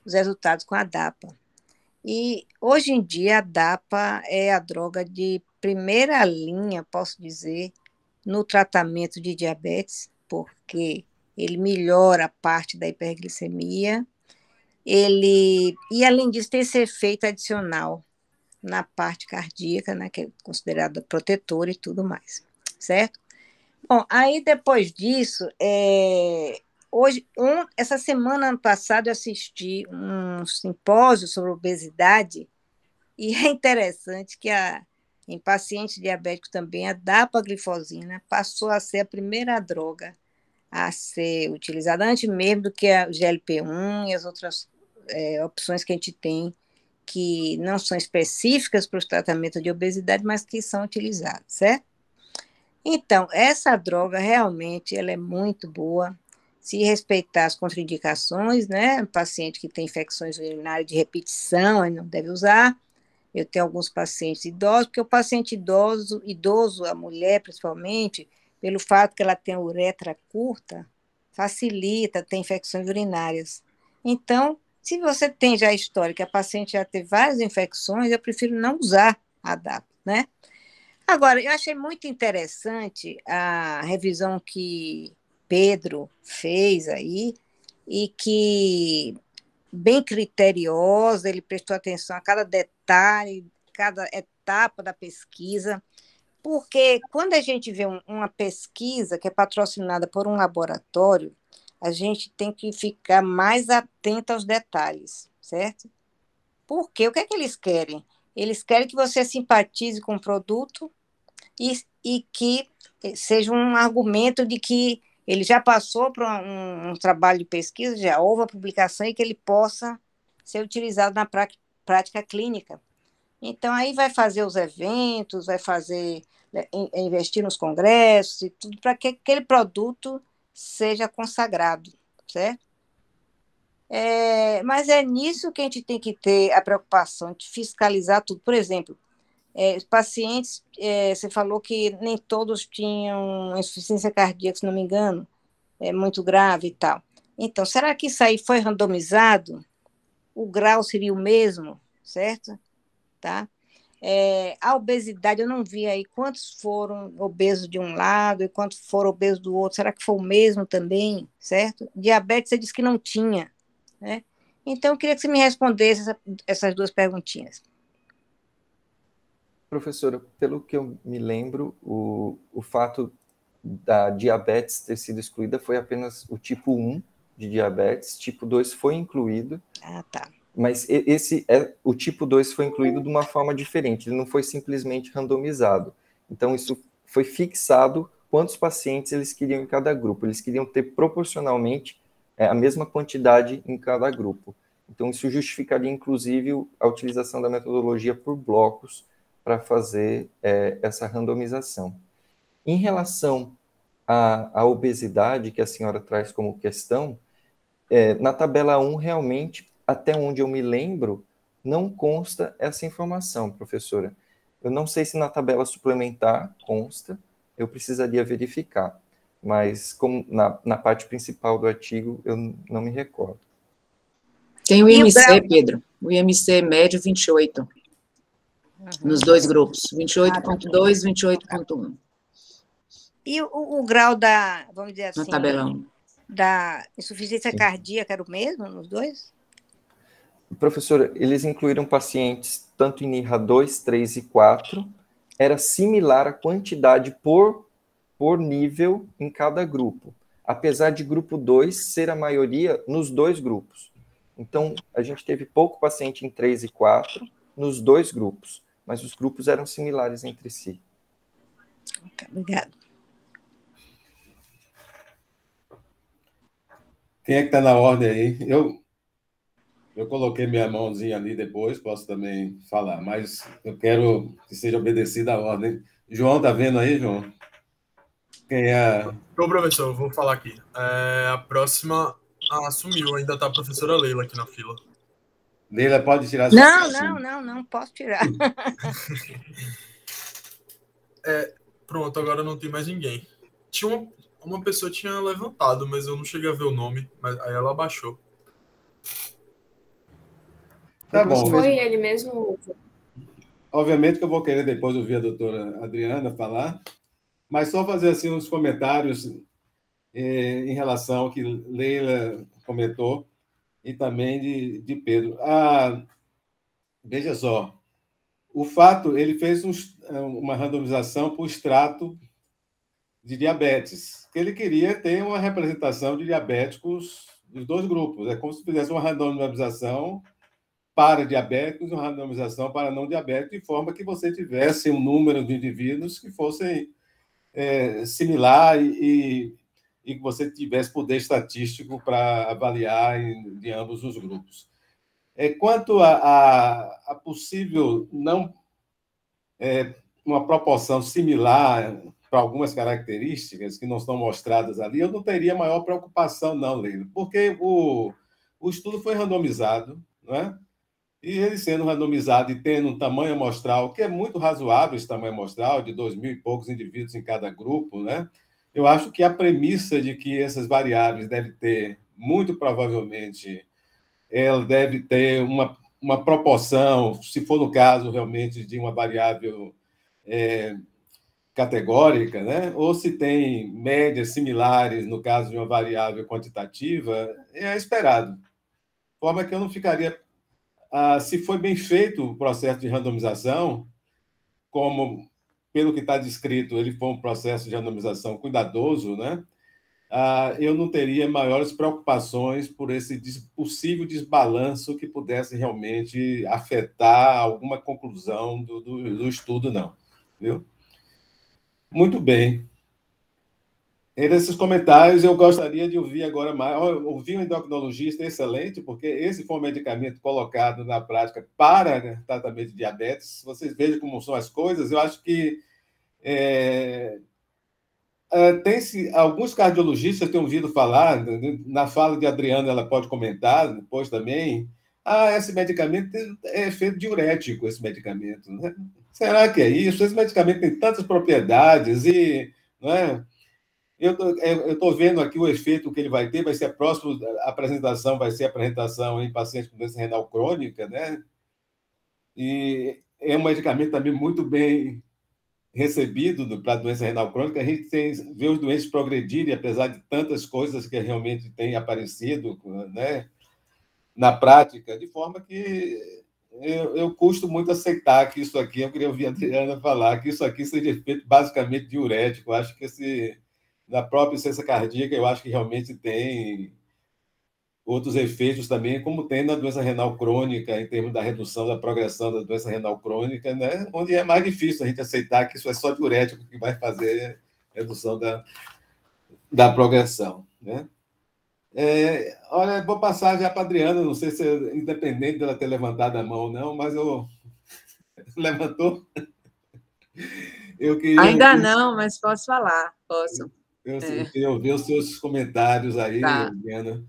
[SPEAKER 7] os resultados com a DAPA. E, hoje em dia, a DAPA é a droga de primeira linha, posso dizer, no tratamento de diabetes, porque ele melhora a parte da hiperglicemia, e, além disso, tem esse efeito adicional na parte cardíaca, né, que é considerada protetora e tudo mais, certo? Bom, aí depois disso, essa semana, ano passado, eu assisti um simpósio sobre obesidade, e é interessante que em pacientes diabéticos também, a dapaglifosina passou a ser a primeira droga a ser utilizada, antes mesmo do que a GLP-1 e as outras opções que a gente tem, que não são específicas para o tratamento de obesidade, mas que são utilizadas, certo? Então, essa droga realmente ela é muito boa, se respeitar as contraindicações, né? Paciente que tem infecções urinárias de repetição, ele não deve usar. Eu tenho alguns pacientes idosos, porque o paciente idoso, a mulher principalmente, pelo fato que ela tem a uretra curta, facilita ter infecções urinárias. Então, se você tem já a história que a paciente já teve várias infecções, eu prefiro não usar a DAPA, né? Agora, eu achei muito interessante a revisão que Pedro fez aí, e que, bem criteriosa, ele prestou atenção a cada detalhe, cada etapa da pesquisa, porque quando a gente vê uma pesquisa que é patrocinada por um laboratório, a gente tem que ficar mais atento aos detalhes, certo? Porque o que é que eles querem? Eles querem que você simpatize com o produto e e que seja um argumento de que ele já passou por um trabalho de pesquisa, já houve a publicação e que ele possa ser utilizado na prática clínica. Então, aí vai fazer os eventos, vai fazer, investir nos congressos e tudo, para que aquele produto seja consagrado, certo? Mas é nisso que a gente tem que ter a preocupação de fiscalizar tudo. Por exemplo, os pacientes, você falou que nem todos tinham insuficiência cardíaca, se não me engano, muito grave e tal. Então, será que isso aí foi randomizado? O grau seria o mesmo, certo? Tá? A obesidade, eu não vi aí quantos foram obesos de um lado e quantos foram obesos do outro. Será que foi o mesmo também, certo? Diabetes, você disse que não tinha, né? Então, eu queria que você me respondesse essas duas perguntinhas.
[SPEAKER 5] Professora, pelo que eu me lembro, o fato da diabetes ter sido excluída foi apenas o tipo 1 de diabetes, tipo 2 foi incluído.
[SPEAKER 7] Ah, tá.
[SPEAKER 5] Mas o tipo 2 foi incluído de uma forma diferente, ele não foi simplesmente randomizado. Então, isso foi fixado quantos pacientes eles queriam em cada grupo. Eles queriam ter proporcionalmente a mesma quantidade em cada grupo. Então, isso justificaria, inclusive, a utilização da metodologia por blocos para fazer essa randomização. Em relação à obesidade que a senhora traz como questão, na tabela 1, realmente, até onde eu me lembro, não consta essa informação, professora. Eu não sei se na tabela suplementar consta, eu precisaria verificar, mas como na parte principal do artigo, eu não me recordo.
[SPEAKER 8] Tem o IMC, Pedro, o IMC médio 28, nos dois grupos, 28.2 e 28.1.
[SPEAKER 7] E o grau da, vamos dizer assim,
[SPEAKER 8] na tabela 1.
[SPEAKER 7] Da insuficiência cardíaca era o mesmo nos dois?
[SPEAKER 5] Professora, eles incluíram pacientes tanto em IRRA 2, 3 e 4, era similar a quantidade por nível em cada grupo, apesar de grupo 2 ser a maioria nos dois grupos. Então, a gente teve pouco paciente em 3 e 4 nos dois grupos, mas os grupos eram similares entre si.
[SPEAKER 7] Obrigada.
[SPEAKER 1] Quem é que está na ordem aí? Eu coloquei minha mãozinha ali depois, posso também falar, mas eu quero que seja obedecida a ordem. João, está vendo aí, João? Quem é?
[SPEAKER 6] Ô, professor, eu vou falar aqui. A próxima assumiu, ainda está a professora Leila aqui na fila.
[SPEAKER 1] Leila, pode tirar...
[SPEAKER 7] Não, posso tirar.
[SPEAKER 6] Pronto, agora não tem mais ninguém. Tinha uma pessoa tinha levantado, mas eu não cheguei a ver o nome, mas aí ela abaixou.
[SPEAKER 1] Tá bom.
[SPEAKER 9] Foi ele mesmo.
[SPEAKER 1] Obviamente que eu vou querer depois ouvir a doutora Adriana falar, mas só fazer assim uns comentários em relação ao que Leila comentou e também de Pedro. Veja só, o fato, ele fez uma randomização por extrato de diabetes, que ele queria ter uma representação de diabéticos dos dois grupos. É como se fizesse uma randomização para diabéticos e uma randomização para não diabéticos, de forma que você tivesse um número de indivíduos que fossem similar e que você tivesse poder estatístico para avaliar de ambos os grupos. Quanto a possível uma proporção similar para algumas características que não estão mostradas ali, eu não teria maior preocupação, não, Leila, porque o estudo foi randomizado, não é? E ele sendo randomizado e tendo um tamanho amostral, que é muito razoável esse tamanho amostral, de 2.000 e poucos indivíduos em cada grupo, né? Eu acho que a premissa de que essas variáveis devem ter, muito provavelmente, ela deve ter uma proporção, se for no caso realmente de uma variável categórica, né? Ou se tem médias similares no caso de uma variável quantitativa, é esperado. De forma que eu não ficaria... se foi bem feito o processo de randomização, como, pelo que está descrito, ele foi um processo de randomização cuidadoso, né? Eu não teria maiores preocupações por esse possível desbalanço que pudesse realmente afetar alguma conclusão do estudo, não. Viu? Muito bem. Nesses comentários, eu gostaria de ouvir agora mais. Ouvir um endocrinologista excelente, porque esse foi um medicamento colocado na prática para tratamento de diabetes. Vocês vejam como são as coisas. Eu acho que tem-se alguns cardiologistas que têm ouvido falar, na fala de Adriana, ela pode comentar depois também. Esse medicamento é efeito diurético, esse medicamento. Né? Será que é isso? Esse medicamento tem tantas propriedades e, não é? Eu estou vendo aqui o efeito que ele vai ter, vai ser a próxima apresentação, vai ser a apresentação em pacientes com doença renal crônica, né? E é um medicamento também muito bem recebido para a doença renal crônica. A gente vê os doentes progredirem, apesar de tantas coisas que realmente têm aparecido, né, na prática, de forma que eu custo muito aceitar que isso aqui, eu queria ouvir a Adriana falar, que isso aqui seja efeito basicamente diurético. Eu acho que na própria insuficiência cardíaca, eu acho que realmente tem outros efeitos também, como tem na doença renal crônica, em termos da redução da progressão da doença renal crônica, né? Onde é mais difícil a gente aceitar que isso é só diurético que vai fazer a redução da progressão, né? Olha, vou passar já para a Adriana, não sei se é independente dela ter levantado a mão ou não, mas eu... Levantou?
[SPEAKER 8] Ainda não, mas posso falar, posso.
[SPEAKER 1] Eu queria ouvir os seus comentários aí,
[SPEAKER 8] Tá.
[SPEAKER 1] Adriana,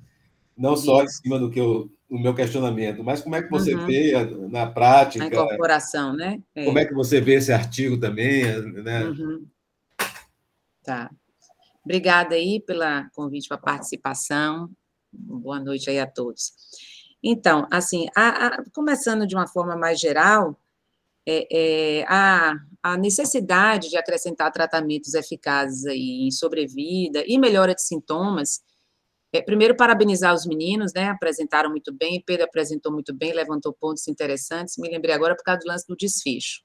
[SPEAKER 1] não só em cima do meu questionamento, mas como é que você vê na prática...
[SPEAKER 8] A incorporação, né?
[SPEAKER 1] Como é que você vê esse artigo também, né?
[SPEAKER 8] Tá. Obrigada aí pelo convite para a participação. Boa noite aí a todos. Então, assim, começando de uma forma mais geral, a necessidade de acrescentar tratamentos eficazes aí em sobrevida e melhora de sintomas. Primeiro, parabenizar os meninos, né? Apresentaram muito bem, Pedro apresentou muito bem, levantou pontos interessantes. Me lembrei agora por causa do lance do desfecho.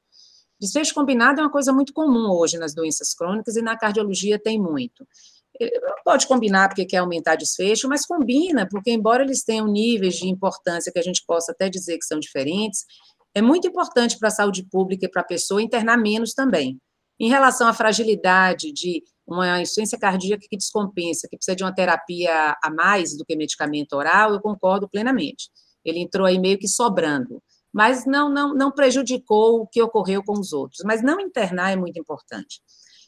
[SPEAKER 8] Desfecho combinado é uma coisa muito comum hoje nas doenças crônicas e na cardiologia tem muito. Pode combinar porque quer aumentar desfecho, mas combina porque, embora eles tenham níveis de importância que a gente possa até dizer que são diferentes, é muito importante para a saúde pública e para a pessoa internar menos também. Em relação à fragilidade de uma insuficiência cardíaca que descompensa, que precisa de uma terapia a mais do que medicamento oral, eu concordo plenamente. Ele entrou aí meio que sobrando, mas não prejudicou o que ocorreu com os outros. Mas não internar é muito importante.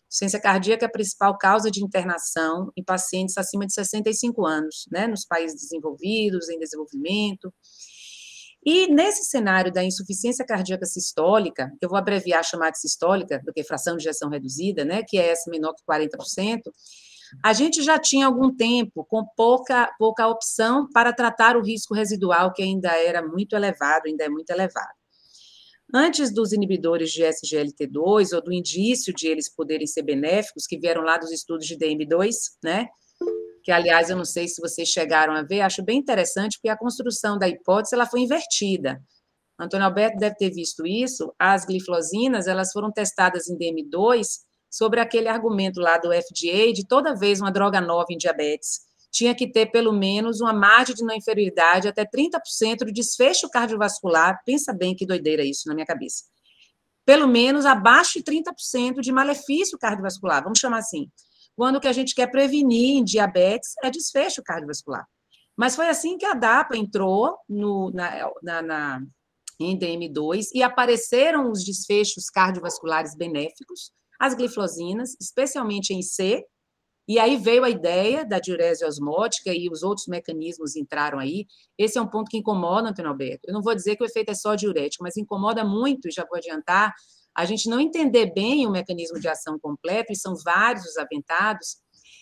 [SPEAKER 8] Insuficiência cardíaca é a principal causa de internação em pacientes acima de 65 anos, né, nos países desenvolvidos, em desenvolvimento. E nesse cenário da insuficiência cardíaca sistólica, eu vou abreviar chamar de sistólica, do que fração de ejeção reduzida, né, que é essa menor que 40%, a gente já tinha algum tempo com pouca opção para tratar o risco residual, que ainda era muito elevado, ainda é muito elevado. Antes dos inibidores de SGLT2, ou do indício de eles poderem ser benéficos, que vieram lá dos estudos de DM2, né, que, aliás, eu não sei se vocês chegaram a ver, acho bem interessante, porque a construção da hipótese ela foi invertida. Antônio Alberto deve ter visto isso. As gliflosinas, elas foram testadas em DM2 sobre aquele argumento lá do FDA de toda vez uma droga nova em diabetes tinha que ter pelo menos uma margem de não inferioridade até 30% de desfecho cardiovascular. Pensa bem que doideira isso na minha cabeça. Pelo menos abaixo de 30% de malefício cardiovascular, vamos chamar assim. Quando o que a gente quer prevenir em diabetes é desfecho cardiovascular. Mas foi assim que a DAPA entrou em DM2 e apareceram os desfechos cardiovasculares benéficos, as gliflosinas, especialmente em C, e aí veio a ideia da diurese osmótica e os outros mecanismos entraram aí. Esse é um ponto que incomoda, Antônio Alberto. Eu não vou dizer que o efeito é só diurético, mas incomoda muito, e já vou adiantar, a gente não entender bem o mecanismo de ação completo, e são vários os aventados,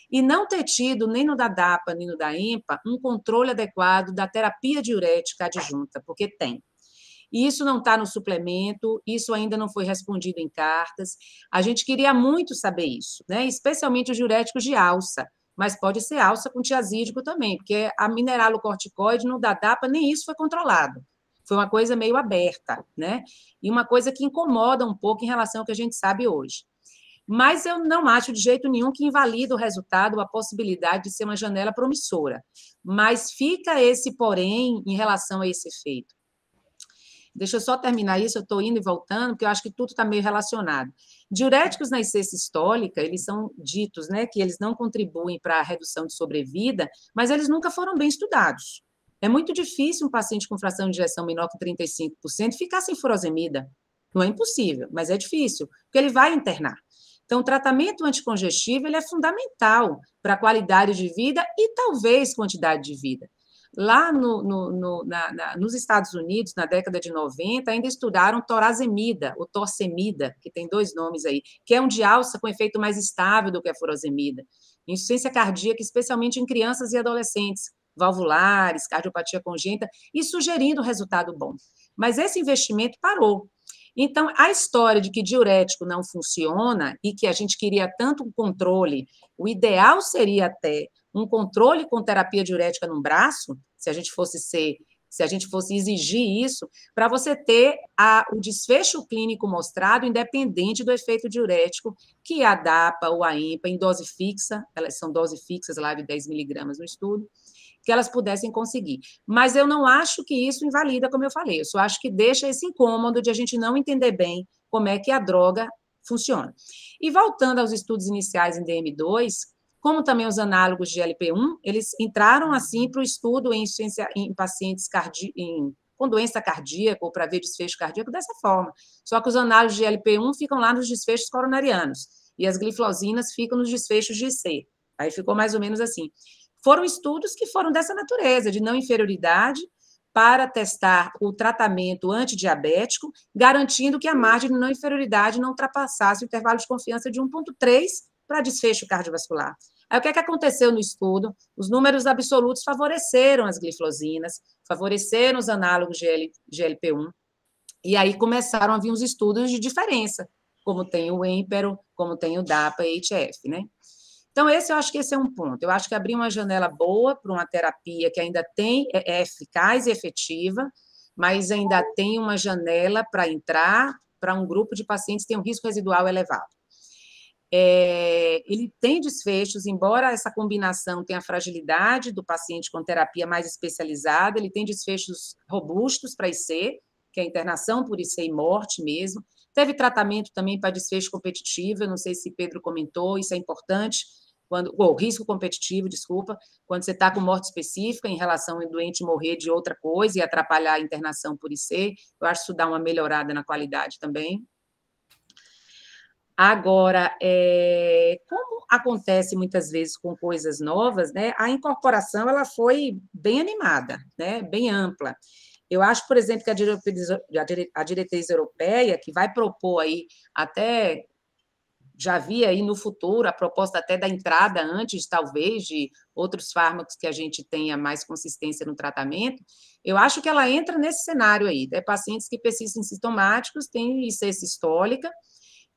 [SPEAKER 8] e não ter tido, nem no da DAPA, nem no da EMPA, um controle adequado da terapia diurética adjunta, porque tem. E isso não está no suplemento, isso ainda não foi respondido em cartas. A gente queria muito saber isso, né? Especialmente os diuréticos de alça, mas pode ser alça com tiazídico também, porque a mineralocorticoide no da DAPA nem isso foi controlado. Foi uma coisa meio aberta, né? E uma coisa que incomoda um pouco em relação ao que a gente sabe hoje. Mas eu não acho de jeito nenhum que invalida o resultado, a possibilidade de ser uma janela promissora. Mas fica esse porém em relação a esse efeito. Deixa eu só terminar isso, eu estou indo e voltando, porque eu acho que tudo está meio relacionado. Diuréticos na insuficiência sistólica, eles são ditos, né, que eles não contribuem para a redução de sobrevida, mas eles nunca foram bem estudados. É muito difícil um paciente com fração de ejeção menor que 35% ficar sem furosemida. Não é impossível, mas é difícil, porque ele vai internar. Então, o tratamento anticongestivo ele é fundamental para a qualidade de vida e talvez quantidade de vida. Lá nos Estados Unidos, na década de 90, ainda estudaram torazemida, ou torcemida, que tem 2 nomes aí, que é um dialça com efeito mais estável do que a furosemida. Insuficiência cardíaca, especialmente em crianças e adolescentes, valvulares, cardiopatia congênita, e sugerindo resultado bom. Mas esse investimento parou. Então, a história de que diurético não funciona e que a gente queria tanto um controle, o ideal seria até um controle com terapia diurética no braço, se a gente fosse exigir isso, para você ter o desfecho clínico mostrado independente do efeito diurético, que a DAPA ou a EMPA, em dose fixa, elas são dose fixas lá de 10 miligramas no estudo, que elas pudessem conseguir. Mas eu não acho que isso invalida, como eu falei, eu só acho que deixa esse incômodo de a gente não entender bem como é que a droga funciona. E voltando aos estudos iniciais em DM2, como também os análogos de GLP-1, eles entraram assim para o estudo em pacientes com doença cardíaca ou para ver desfecho cardíaco dessa forma. Só que os análogos de GLP-1 ficam lá nos desfechos coronarianos e as gliflosinas ficam nos desfechos de IC. Aí ficou mais ou menos assim. Foram estudos que foram dessa natureza, de não inferioridade, para testar o tratamento antidiabético, garantindo que a margem de não inferioridade não ultrapassasse o intervalo de confiança de 1,3 para desfecho cardiovascular. Aí, o que aconteceu no estudo? Os números absolutos favoreceram as gliflosinas, favoreceram os análogos de GLP-1, e aí começaram a vir os estudos de diferença, como tem o EMPERO, como tem o DAPA e HF, né? Então, eu acho que esse é um ponto. Eu acho que abrir uma janela boa para uma terapia que ainda é eficaz e efetiva, mas ainda tem uma janela para entrar para um grupo de pacientes que tem um risco residual elevado. Ele tem desfechos, embora essa combinação tenha a fragilidade do paciente com terapia mais especializada, ele tem desfechos robustos para IC, que é a internação por IC e morte mesmo. Teve tratamento também para desfecho competitivo, eu não sei se Pedro comentou, isso é importante, risco competitivo, desculpa, quando você está com morte específica em relação ao doente morrer de outra coisa e atrapalhar a internação por IC, eu acho que isso dá uma melhorada na qualidade também. Agora, como acontece muitas vezes com coisas novas, né, a incorporação ela foi bem animada, né, bem ampla. Eu acho, por exemplo, que a diretriz europeia, que vai propor aí até... Já havia aí no futuro a proposta até da entrada antes, talvez, de outros fármacos que a gente tenha mais consistência no tratamento, eu acho que ela entra nesse cenário aí, né? Pacientes que persistem sintomáticos, têm IC sistólica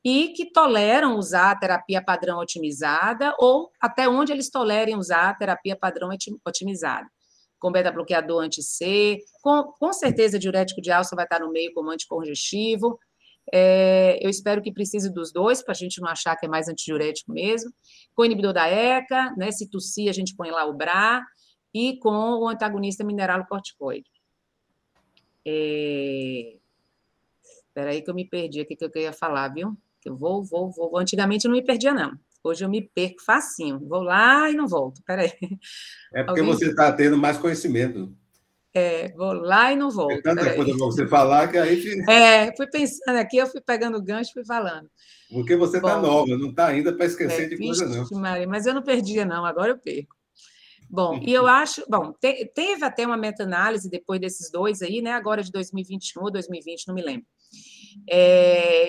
[SPEAKER 8] e que toleram usar a terapia padrão otimizada ou até onde eles tolerem usar a terapia padrão otimizada. Com beta-bloqueador anti-C, com certeza diurético de alça vai estar no meio como anticongestivo. Eu espero que precise dos dois, para a gente não achar que é mais antidiurético mesmo. Com o inibidor da ECA, né, se tossir, a gente põe lá o BRA, e com o antagonista mineralocorticoide. Espera aí que eu me perdi aqui, que eu ia falar, viu? Eu vou. Antigamente eu não me perdia, não. Hoje eu me perco facinho. Vou lá e não volto. Espera aí.
[SPEAKER 1] É porque você está tendo mais conhecimento.
[SPEAKER 8] Vou lá e não volto.
[SPEAKER 1] É tanta coisa para você falar que aí...
[SPEAKER 8] Fui pensando aqui, eu fui pegando o gancho e fui falando.
[SPEAKER 1] Porque você está nova, não está ainda para esquecer de coisa, não.
[SPEAKER 8] Maria, mas eu não perdia, não, agora eu perco. Bom, e eu acho... Bom, teve até uma meta-análise depois desses dois aí, né, agora de 2021 ou 2020, não me lembro,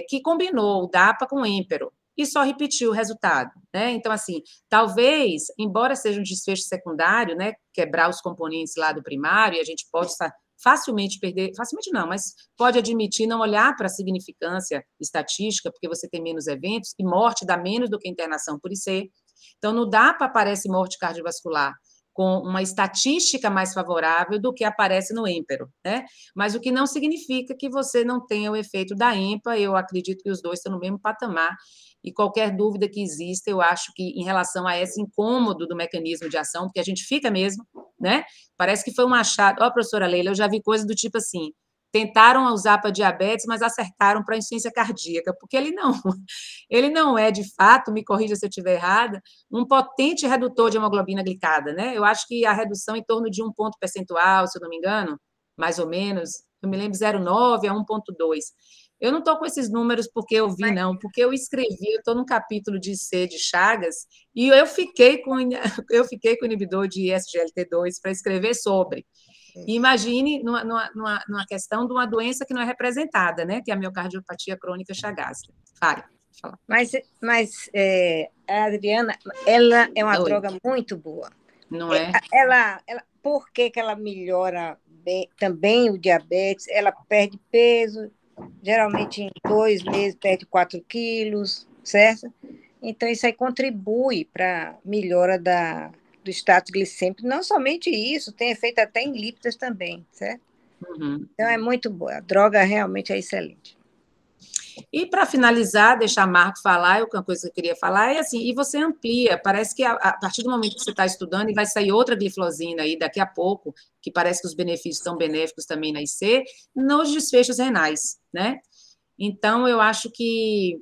[SPEAKER 8] que combinou o DAPA com o EMPERO, e só repetiu o resultado, né? Então, assim, talvez, embora seja um desfecho secundário, né, quebrar os componentes lá do primário, e a gente pode facilmente perder, facilmente não, mas pode admitir não olhar para a significância estatística, porque você tem menos eventos, e morte dá menos do que internação por IC. Então, no DAPA aparece morte cardiovascular com uma estatística mais favorável do que aparece no EMPERO, né? Mas o que não significa que você não tenha o efeito da EMPA, eu acredito que os dois estão no mesmo patamar, e qualquer dúvida que exista, eu acho que em relação a esse incômodo do mecanismo de ação, porque a gente fica mesmo, né? Parece que foi um achado. Ó, professora Leila, eu já vi coisa do tipo assim, tentaram usar para diabetes, mas acertaram para insuficiência cardíaca, porque ele não é, de fato, me corrija se eu estiver errada, um potente redutor de hemoglobina glicada, né? Eu acho que a redução em torno de 1 ponto percentual, se eu não me engano, mais ou menos, eu me lembro 0,9 a 1,2. Eu não estou com esses números porque eu vi, não, porque eu escrevi, eu estou no capítulo de C de Chagas, e eu fiquei com o inibidor de SGLT2 para escrever sobre. E imagine numa questão de uma doença que não é representada, né? Que é a miocardiopatia crônica chagásica. Fale.
[SPEAKER 7] Mas a Adriana, ela é uma droga muito boa.
[SPEAKER 8] Não é?
[SPEAKER 7] Por que ela melhora bem, também o diabetes? Ela perde peso, geralmente em 2 meses perde 4 quilos, certo? Então, isso aí contribui para a melhora do status glicêmico. Não somente isso, tem efeito até em lípidos também, certo?
[SPEAKER 8] Uhum.
[SPEAKER 7] Então, é muito boa. A droga realmente é excelente.
[SPEAKER 8] E, para finalizar, deixar Marco falar, uma coisa que eu queria falar é assim, e você amplia, parece que a partir do momento que você está estudando, e vai sair outra gliflozina aí daqui a pouco, que parece que os benefícios estão benéficos também na IC, nos desfechos renais, né? Então, eu acho que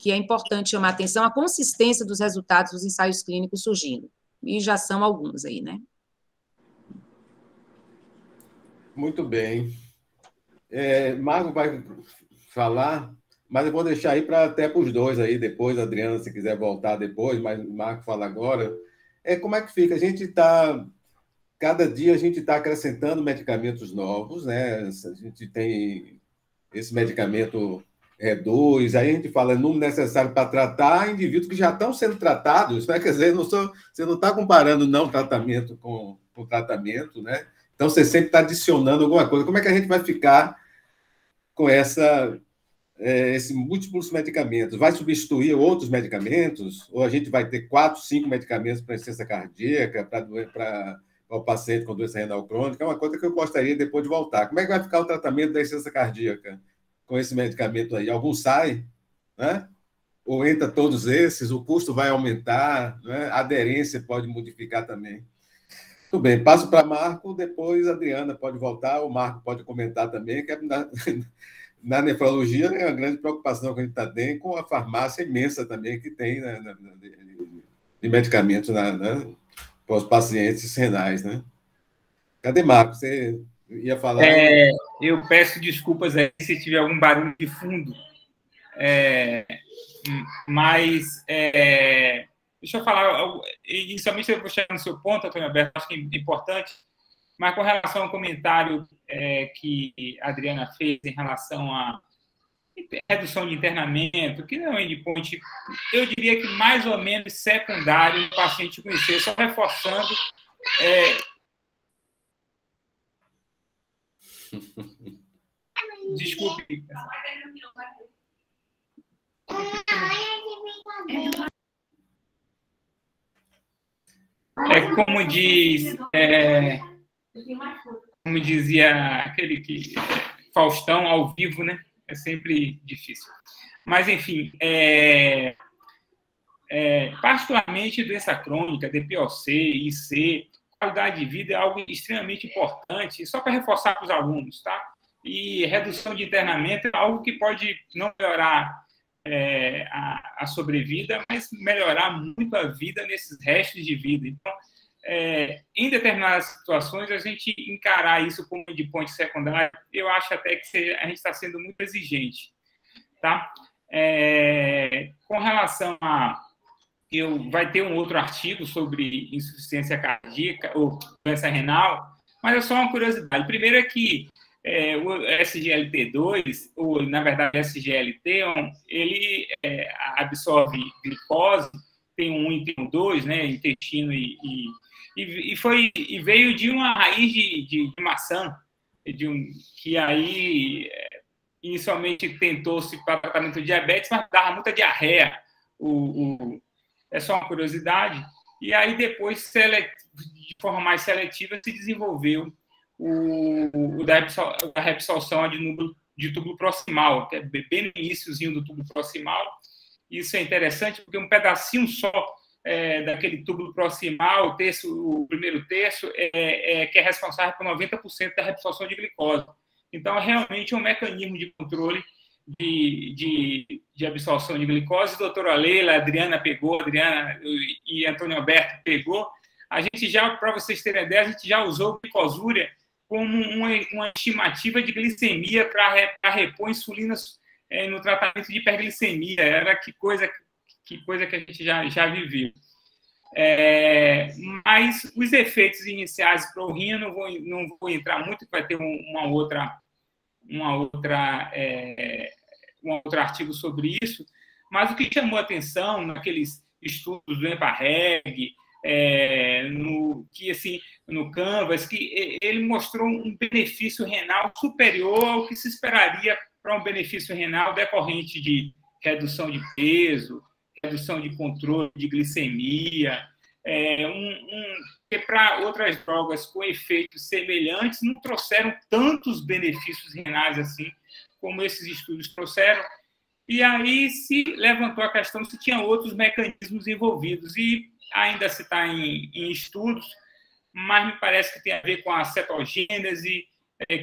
[SPEAKER 8] é importante chamar a atenção a consistência dos resultados dos ensaios clínicos surgindo. E já são alguns aí, né?
[SPEAKER 1] Muito bem. Marco vai falar, mas eu vou deixar aí até para os dois aí depois, Adriana, se quiser voltar depois, mas o Marco fala agora. Como é que fica? Cada dia a gente está acrescentando medicamentos novos, né? A gente tem esse medicamento reduz, aí a gente fala número necessário para tratar indivíduos que já estão sendo tratados, né? Quer dizer, você não está comparando não tratamento com tratamento, né? Então, você sempre está adicionando alguma coisa. Como é que a gente vai ficar com esses múltiplos medicamentos? Vai substituir outros medicamentos? Ou a gente vai ter 4, 5 medicamentos para insuficiência cardíaca, para o paciente com doença renal crônica? É uma coisa que eu gostaria depois de voltar. Como é que vai ficar o tratamento da insuficiência cardíaca com esse medicamento aí? Algum sai, né? Ou entra todos esses? O custo vai aumentar, né? A aderência pode modificar também. Tudo bem, passo para Marco, depois a Adriana pode voltar, o Marco pode comentar também, que na nefrologia é uma grande preocupação que a gente tem com a farmácia imensa também que tem, né, de medicamentos para os pacientes renais, né? Cadê Marco? Você ia falar?
[SPEAKER 9] Eu peço desculpas aí se tiver algum barulho de fundo, mas deixa eu falar, inicialmente eu vou chegar no seu ponto, Antônio Alberto, acho que é importante, mas com relação ao comentário que a Adriana fez em relação à redução de internamento, que não é endpoint, eu diria que mais ou menos secundário o paciente conhecer, só reforçando. Desculpe. Como dizia aquele Faustão ao vivo, né? É sempre difícil. Mas, enfim, particularmente doença crônica, DPOC, IC, qualidade de vida é algo extremamente importante, só para reforçar para os alunos, tá? E redução de internamento é algo que pode não melhorar a sobrevida, mas melhorar muito a vida nesses restos de vida. Então, em determinadas situações, a gente encarar isso como endpoint secundário, eu acho até que a gente está sendo muito exigente. Tá? Com relação vai ter um outro artigo sobre insuficiência cardíaca ou doença renal, mas é só uma curiosidade. Primeiro é que o SGLT2, ou na verdade o SGLT, ele absorve glicose, tem um 1 e tem um 2, né, intestino e veio de uma raiz de maçã, que aí inicialmente tentou-se para tratamento de diabetes, mas dava muita diarreia. É só uma curiosidade. E aí depois, de forma mais seletiva, se desenvolveu o da reabsorção de túbulo proximal, que é bem no iníciozinho do túbulo proximal. Isso é interessante, porque um pedacinho só daquele túbulo proximal, o primeiro terço, que é responsável por 90% da reabsorção de glicose. Então, realmente é um mecanismo de controle de absorção de glicose. A doutora Leila, a Adriana pegou, Adriana e Antônio Alberto pegou. A gente já, para vocês terem ideia, a gente já usou glicosúria como uma estimativa de glicemia para repor insulina no tratamento de hiperglicemia. Era que coisa que a gente já viveu. Mas os efeitos iniciais para o rim, eu não vou entrar muito, vai ter um outro artigo sobre isso, mas o que chamou a atenção naqueles estudos do EMPA-REG, no Canvas, que ele mostrou um benefício renal superior ao que se esperaria para um benefício renal decorrente de redução de peso, redução de controle de glicemia, que para outras drogas com efeitos semelhantes não trouxeram tantos benefícios renais assim como esses estudos trouxeram. E aí se levantou a questão se tinha outros mecanismos envolvidos, e ainda se está em estudos, mas me parece que tem a ver com a cetogênese,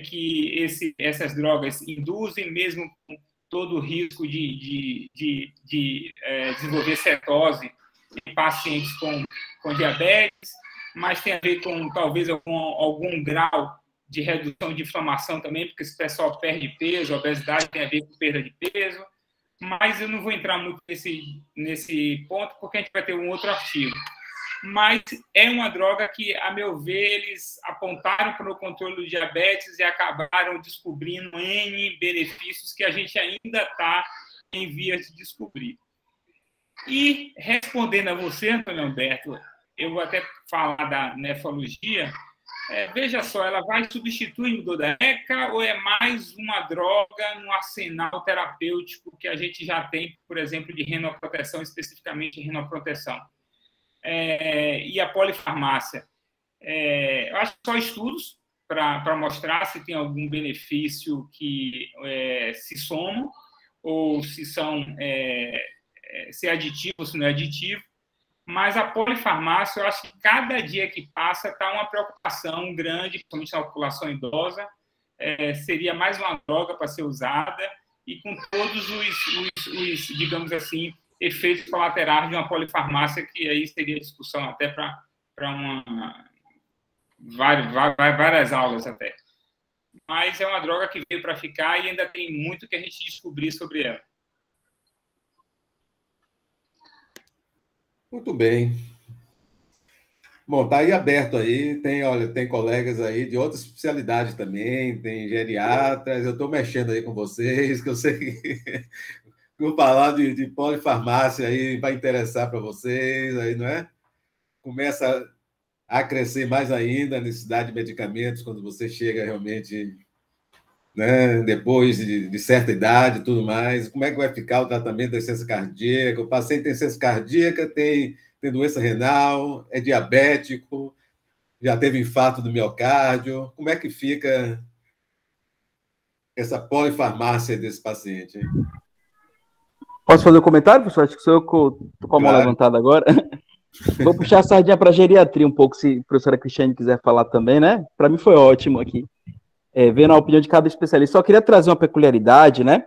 [SPEAKER 9] que essas drogas induzem, mesmo com todo o risco de desenvolver cetose em pacientes com diabetes, mas tem a ver com talvez algum grau de redução de inflamação também, porque esse pessoal perde peso, a obesidade tem a ver com perda de peso, mas eu não vou entrar muito nesse ponto, porque a gente vai ter um outro artigo. Mas é uma droga que, a meu ver, eles apontaram para o controle do diabetes e acabaram descobrindo N benefícios que a gente ainda está em vias de descobrir. E, respondendo a você, Antônio Alberto, eu vou até falar da nefrologia. Veja só, ela vai substituir o dodeca ou é mais uma droga no arsenal terapêutico que a gente já tem, por exemplo, de renoproteção, especificamente renoproteção? E a polifarmácia? Eu acho que só estudos para mostrar se tem algum benefício que se somam ou se é aditivo ou se não é aditivo. Mas a polifarmácia, eu acho que cada dia que passa está uma preocupação grande, principalmente na população idosa. Seria mais uma droga para ser usada e com todos os, digamos assim, efeitos colaterais de uma polifarmácia, que aí seria discussão até para várias aulas até. Mas é uma droga que veio para ficar e ainda tem muito que a gente descobrir sobre ela.
[SPEAKER 1] Muito bem. Bom, está aí aberto aí, tem colegas aí de outras especialidades também, tem geriatras, eu estou mexendo aí com vocês, que eu sei que vou falar de polifarmácia aí vai interessar para vocês, aí, não é? Começa a crescer mais ainda a necessidade de medicamentos quando você chega realmente, né, depois de certa idade e tudo mais. Como é que vai ficar o tratamento da insuficiência cardíaca? O paciente tem insuficiência cardíaca, tem doença renal, é diabético, já teve infarto do miocárdio. Como é que fica essa polifarmácia desse paciente? Hein?
[SPEAKER 10] Posso fazer um comentário, professor? Acho que sou eu que estou com a mão levantada agora. Vou puxar a sardinha para a geriatria um pouco, se a professora Cristiane quiser falar também, né? Para mim foi ótimo aqui, vendo a opinião de cada especialista. Só queria trazer uma peculiaridade, né?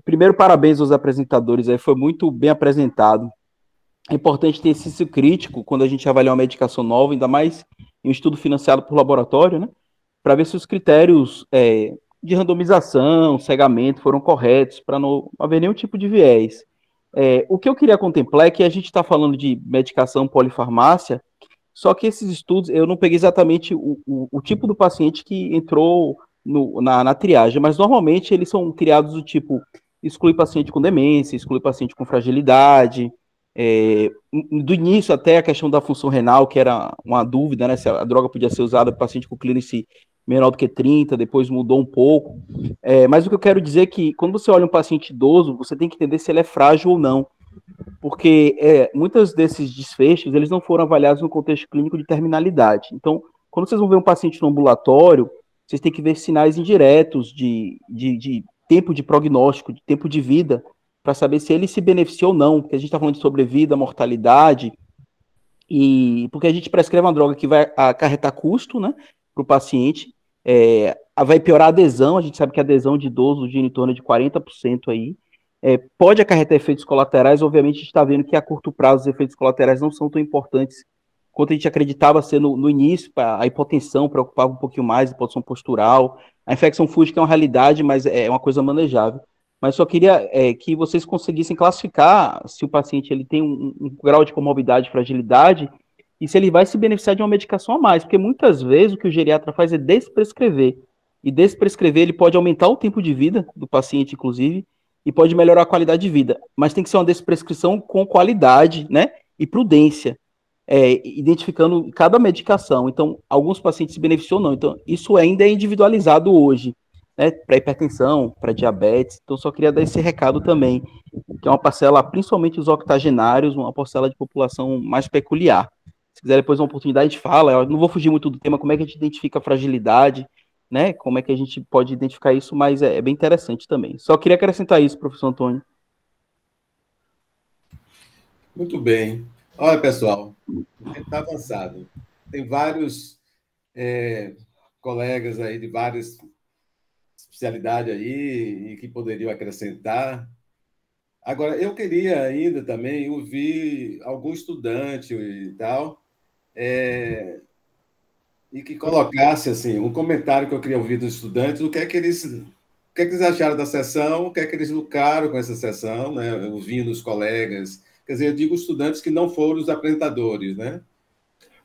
[SPEAKER 10] Primeiro, parabéns aos apresentadores, aí foi muito bem apresentado. É importante ter esse senso crítico quando a gente avalia uma medicação nova, ainda mais em um estudo financiado por laboratório, né? Para ver se os critérios de randomização, cegamento foram corretos, para não haver nenhum tipo de viés. O que eu queria contemplar é que a gente está falando de medicação polifarmácia, só que esses estudos, eu não peguei exatamente o tipo do paciente que entrou na triagem, mas normalmente eles são criados do tipo, exclui paciente com demência, exclui paciente com fragilidade, do início até a questão da função renal, que era uma dúvida, né, se a droga podia ser usada para paciente com clínice menor do que 30, depois mudou um pouco, mas o que eu quero dizer é que quando você olha um paciente idoso, você tem que entender se ele é frágil ou não, porque muitos desses desfechos, eles não foram avaliados no contexto clínico de terminalidade. Então, quando vocês vão ver um paciente no ambulatório, vocês têm que ver sinais indiretos de tempo de prognóstico, de tempo de vida, para saber se ele se beneficiou ou não, porque a gente está falando de sobrevida, mortalidade, e porque a gente prescreve uma droga que vai acarretar custo, né, para o paciente, vai piorar a adesão, a gente sabe que a adesão de idosos gira em torno de 40% aí, pode acarretar efeitos colaterais, obviamente a gente está vendo que a curto prazo os efeitos colaterais não são tão importantes quanto a gente acreditava ser no início. A hipotensão preocupava um pouquinho mais, a hipotensão postural, a infecção fúngica é uma realidade, mas é uma coisa manejável. Mas só queria que vocês conseguissem classificar se o paciente ele tem um grau de comorbidade, fragilidade, e se ele vai se beneficiar de uma medicação a mais, porque muitas vezes o que o geriatra faz é desprescrever, e desprescrever ele pode aumentar o tempo de vida do paciente, inclusive, e pode melhorar a qualidade de vida, mas tem que ser uma desprescrição com qualidade, né, e prudência, identificando cada medicação. Então, alguns pacientes se beneficiam ou não, então isso ainda é individualizado hoje, né, para hipertensão, para diabetes. Então, só queria dar esse recado também, que é uma parcela, principalmente os octogenários, uma parcela de população mais peculiar. Se quiser depois uma oportunidade, a gente fala. Eu não vou fugir muito do tema, como é que a gente identifica a fragilidade, né, como é que a gente pode identificar isso, mas é bem interessante também. Só queria acrescentar isso, professor Antônio.
[SPEAKER 1] Muito bem. Olha, pessoal, a gente está avançado. Tem vários colegas aí de várias especialidade aí e que poderiam acrescentar. Agora, eu queria ainda também ouvir algum estudante e tal, e que colocasse assim, um comentário que eu queria ouvir dos estudantes, o que é que eles acharam da sessão, o que é que eles lucraram com essa sessão, né? Ouvindo os colegas. Quer dizer, eu digo estudantes que não foram os apresentadores, né?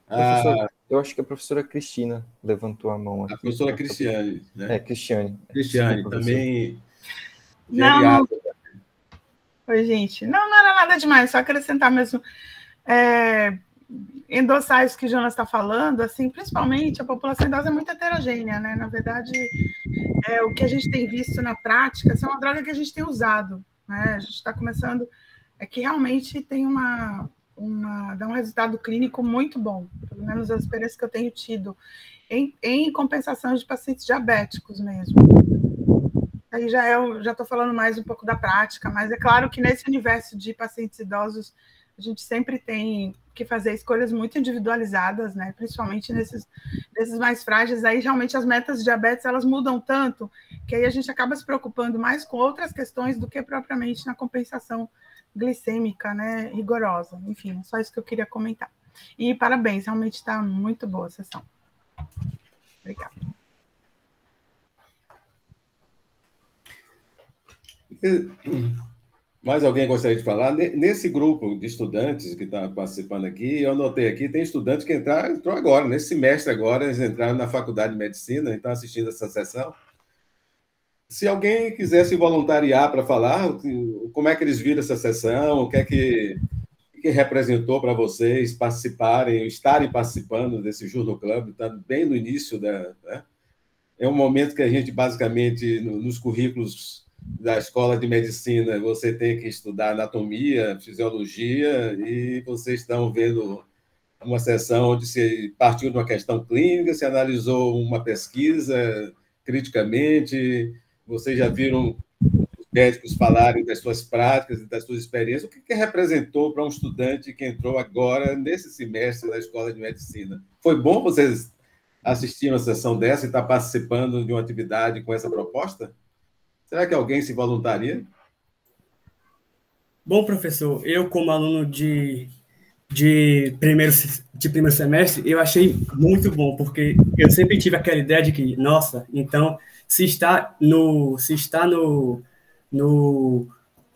[SPEAKER 5] Professor, eu acho que a professora Cristina levantou a mão aqui.
[SPEAKER 1] A professora Cristiane, né?
[SPEAKER 5] Cristiane.
[SPEAKER 1] Cristiane, também.
[SPEAKER 11] Não. Oi, gente. Não era nada demais, só acrescentar mesmo. Endossar isso que o Jonas está falando, assim, principalmente a população idosa é muito heterogênea, né? Na verdade, o que a gente tem visto na prática, essa é uma droga que a gente tem usado, né? A gente está começando, que realmente tem dá um resultado clínico muito bom, pelo menos as experiências que eu tenho tido, em compensação de pacientes diabéticos mesmo. Aí já estou falando mais um pouco da prática, mas é claro que nesse universo de pacientes idosos, a gente sempre tem que fazer escolhas muito individualizadas, né? Principalmente nesses mais frágeis, aí realmente as metas de diabetes, elas mudam tanto, que aí a gente acaba se preocupando mais com outras questões do que propriamente na compensação glicêmica, né, rigorosa. Enfim, só isso que eu queria comentar. E parabéns, realmente está muito boa a sessão. Obrigada.
[SPEAKER 1] Mais alguém gostaria de falar? Nesse grupo de estudantes que está participando aqui, eu anotei aqui, tem estudantes que entrou agora, nesse semestre agora, eles entraram na Faculdade de Medicina e estão assistindo essa sessão. Se alguém quiser se voluntariar para falar, como é que eles viram essa sessão, o que é que representou para vocês participarem, estarem participando desse Journal Club, está bem no início né? É um momento que a gente, basicamente, nos currículos da escola de medicina, você tem que estudar anatomia, fisiologia, e vocês estão vendo uma sessão onde se partiu de uma questão clínica, se analisou uma pesquisa criticamente, vocês já viram os médicos falarem das suas práticas e das suas experiências. O que representou para um estudante que entrou agora nesse semestre da escola de medicina? Foi bom vocês assistirem a sessão dessa e estar participando de uma atividade com essa proposta? Será que alguém se voluntaria?
[SPEAKER 12] Bom, professor, eu como aluno de primeiro semestre, eu achei muito bom, porque eu sempre tive aquela ideia de que, nossa, então, se está no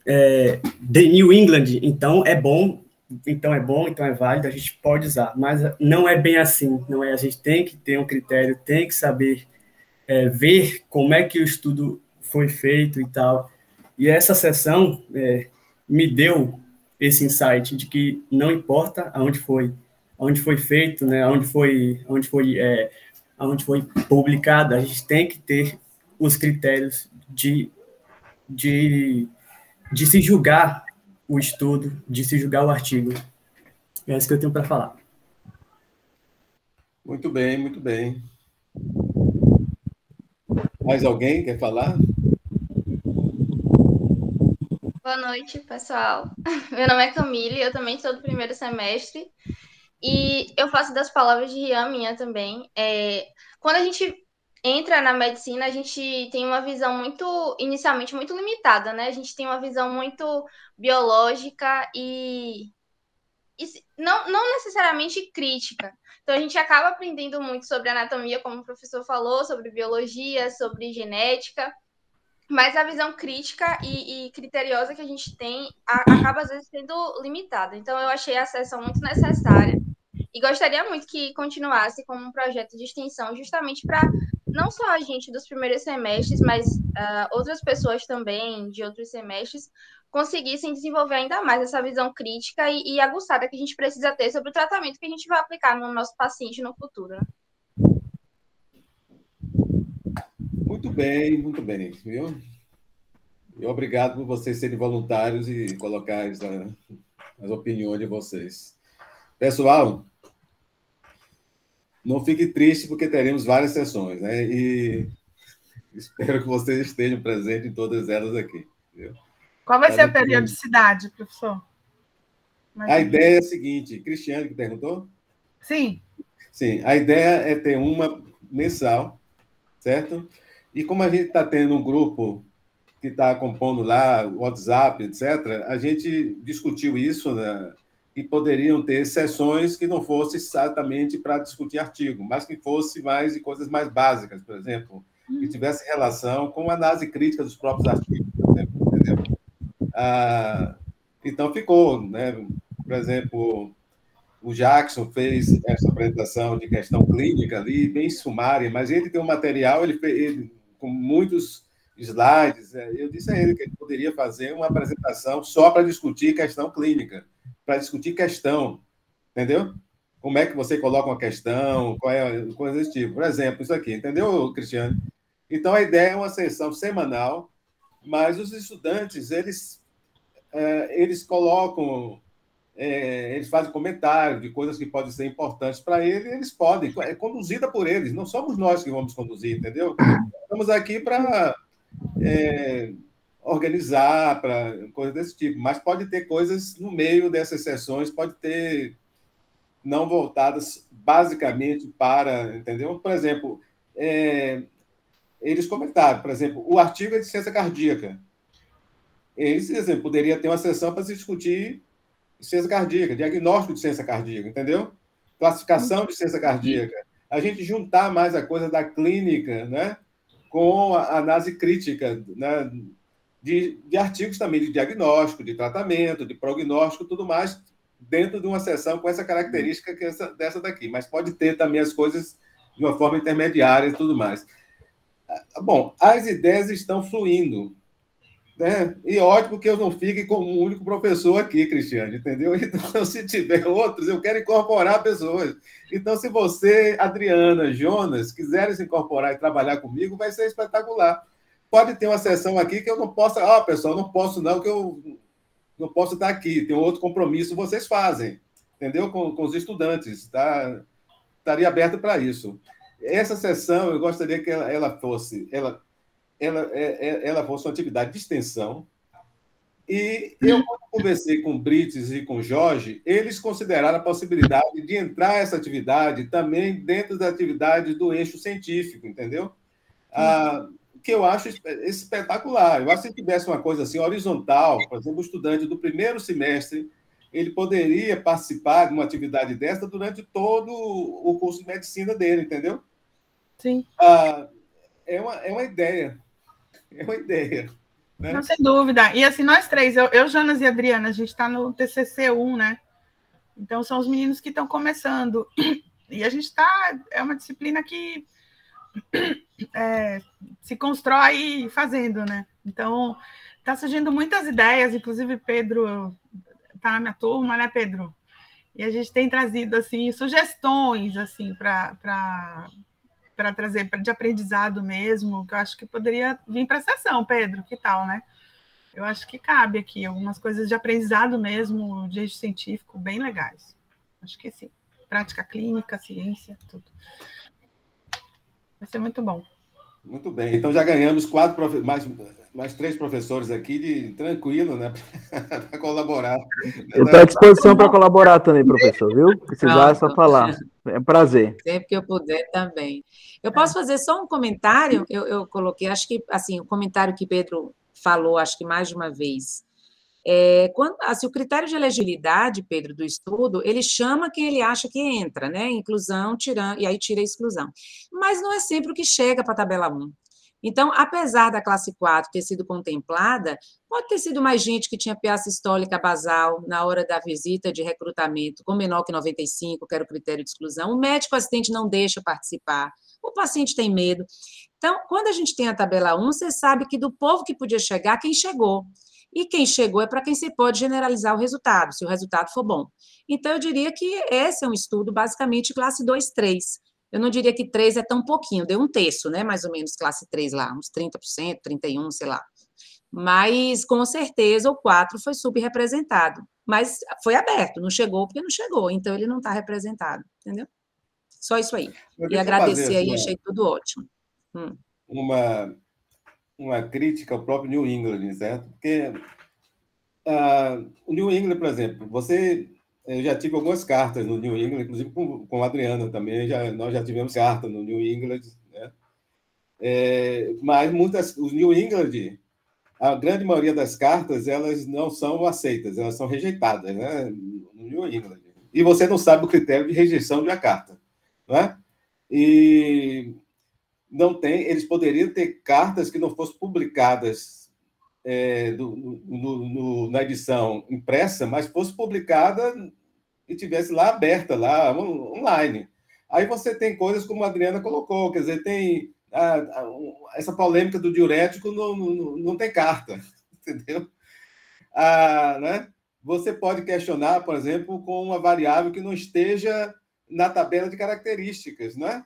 [SPEAKER 12] The New England, então é bom, então é válido, a gente pode usar, mas não é bem assim, não é? A gente tem que ter um critério, tem que saber ver como é que o estudo foi feito e tal. E essa sessão me deu esse insight de que não importa aonde foi feito, né, aonde foi publicado, a gente tem que ter os critérios de se julgar o estudo, de se julgar o artigo. É isso que eu tenho para falar.
[SPEAKER 1] Muito bem, muito bem. Mais alguém quer falar?
[SPEAKER 13] Boa noite, pessoal. Meu nome é Camille, eu também sou do primeiro semestre e eu faço das palavras de Rian minha também. Quando a gente entra na medicina, a gente tem uma visão inicialmente muito limitada, né? A gente tem uma visão muito biológica e não necessariamente crítica. Então, a gente acaba aprendendo muito sobre anatomia, como o professor falou, sobre biologia, sobre genética, mas a visão crítica e criteriosa que a gente tem acaba, às vezes, sendo limitada. Então, eu achei a sessão muito necessária e gostaria muito que continuasse como um projeto de extensão, justamente para não só a gente dos primeiros semestres, mas outras pessoas também de outros semestres conseguissem desenvolver ainda mais essa visão crítica e aguçada que a gente precisa ter sobre o tratamento que a gente vai aplicar no nosso paciente no futuro. Né?
[SPEAKER 1] Muito bem, viu? E obrigado por vocês serem voluntários e colocar as opiniões de vocês. Pessoal, não fique triste porque teremos várias sessões, né? E espero que vocês estejam presentes em todas elas aqui. Viu?
[SPEAKER 11] Qual vai ser a periodicidade, professor?
[SPEAKER 1] A ideia é a seguinte, Cristiane que perguntou?
[SPEAKER 11] Sim.
[SPEAKER 1] Sim, a ideia é ter uma mensal, certo? E como a gente está tendo um grupo que está compondo lá, WhatsApp, etc., a gente discutiu isso, né? E poderiam ter sessões que não fossem exatamente para discutir artigo, mas que fosse mais de coisas mais básicas, por exemplo, que tivesse relação com a análise crítica dos próprios artigos, por exemplo, entendeu? Então, ficou, né? Por exemplo, o Jackson fez essa apresentação de questão clínica ali, bem sumária, mas ele tem um material, ele com muitos slides. Eu disse a ele que ele poderia fazer uma apresentação só para discutir questão clínica, para discutir questão, entendeu? Como é que você coloca uma questão, qual é a coisa desse tipo. Por exemplo, isso aqui, entendeu, Cristiane? Então, a ideia é uma sessão semanal, mas os estudantes, eles colocam, eles fazem comentários de coisas que podem ser importantes para eles podem, é conduzida por eles, não somos nós que vamos conduzir, entendeu? Estamos aqui para organizar, para coisas desse tipo, mas pode ter coisas no meio dessas sessões, pode ter não voltadas basicamente para, entendeu? Por exemplo, eles comentaram, por exemplo, o artigo é de ciência cardíaca. Eles, por exemplo, poderia ter uma sessão para se discutir ciência cardíaca, diagnóstico de ciência cardíaca, entendeu? Classificação de ciência cardíaca. A gente juntar mais a coisa da clínica, né, com a análise crítica, né, de artigos também de diagnóstico, de tratamento, de prognóstico, tudo mais, dentro de uma sessão com essa característica que dessa daqui. Mas pode ter também as coisas de uma forma intermediária e tudo mais. Bom, as ideias estão fluindo, né? E ótimo que eu não fique como o único professor aqui, Cristiane, entendeu? Então, se tiver outros, eu quero incorporar pessoas. Então, se você, Adriana, Jonas, quiserem se incorporar e trabalhar comigo, vai ser espetacular. Pode ter uma sessão aqui que eu não posso... pessoal, não posso não, que eu não posso estar aqui. Tem outro compromisso, vocês fazem, entendeu? Com os estudantes, tá? Estaria aberto para isso. Essa sessão, eu gostaria que ela fosse uma atividade de extensão. E eu, quando conversei com o Brites e com o Jorge, eles consideraram a possibilidade de entrar essa atividade também dentro das atividades do eixo científico, entendeu? Que eu acho espetacular. Eu acho que se tivesse uma coisa assim, horizontal, por exemplo, o estudante do primeiro semestre, ele poderia participar de uma atividade dessa durante todo o curso de medicina dele, entendeu?
[SPEAKER 11] Sim.
[SPEAKER 1] É uma ideia. É uma ideia. Né?
[SPEAKER 11] Não, sem dúvida. E assim, nós três, eu, Jonas e Adriana, a gente está no TCC1, né? Então, são os meninos que estão começando. E a gente está... É uma disciplina que se constrói fazendo, né? Então, está surgindo muitas ideias, inclusive Pedro está na minha turma, né, Pedro? E a gente tem trazido, assim, sugestões, assim, para trazer de aprendizado mesmo, que eu acho que poderia vir para a sessão, Pedro, que tal, né? Eu acho que cabe aqui algumas coisas de aprendizado mesmo, de eixo científico, bem legais. Acho que sim. Prática clínica, ciência, tudo. Vai ser muito bom.
[SPEAKER 1] Muito bem. Então, já ganhamos mais 3 professores aqui, tranquilo, né? Para colaborar.
[SPEAKER 10] Eu estou à disposição para colaborar também, professor, viu? Precisar é só falar. É um prazer.
[SPEAKER 8] Sempre que eu puder também. Eu posso fazer só um comentário? Eu coloquei, acho que, assim, o comentário que Pedro falou, acho que mais de uma vez. Quando, assim, o critério de elegibilidade, Pedro, do estudo, ele chama quem ele acha que entra, né? Inclusão, tirando, e aí tira a exclusão. Mas não é sempre o que chega para a tabela 1. Então, apesar da classe 4 ter sido contemplada, pode ter sido mais gente que tinha PA sistólica basal na hora da visita de recrutamento, com menor que 95, que era o critério de exclusão. O médico assistente não deixa participar, o paciente tem medo. Então, quando a gente tem a tabela 1, você sabe que do povo que podia chegar, quem chegou. E quem chegou é para quem você pode generalizar o resultado, se o resultado for bom. Então, eu diria que esse é um estudo basicamente classe 2, 3. Eu não diria que 3 é tão pouquinho, deu um terço, né? Mais ou menos, classe 3 lá, uns 30%, 31%, sei lá. Mas, com certeza, o 4 foi subrepresentado. Mas foi aberto, não chegou porque não chegou, então ele não está representado, entendeu? Só isso aí. E agradecer aí, achei tudo ótimo.
[SPEAKER 1] Uma crítica ao próprio New England, certo? Porque o New England, por exemplo, eu já tive algumas cartas no New England, inclusive com a Adriana também, nós já tivemos carta no New England, né? Mas os New England, a grande maioria das cartas, elas não são aceitas, elas são rejeitadas, né? No New England. E você não sabe o critério de rejeição de uma carta, né? E não tem, eles poderiam ter cartas que não fossem publicadas na edição impressa, mas fosse publicada e tivesse lá aberta, lá online. Aí você tem coisas como a Adriana colocou, quer dizer, tem essa polêmica do diurético não tem carta, entendeu? Né? Você pode questionar, por exemplo, com uma variável que não esteja na tabela de características, né?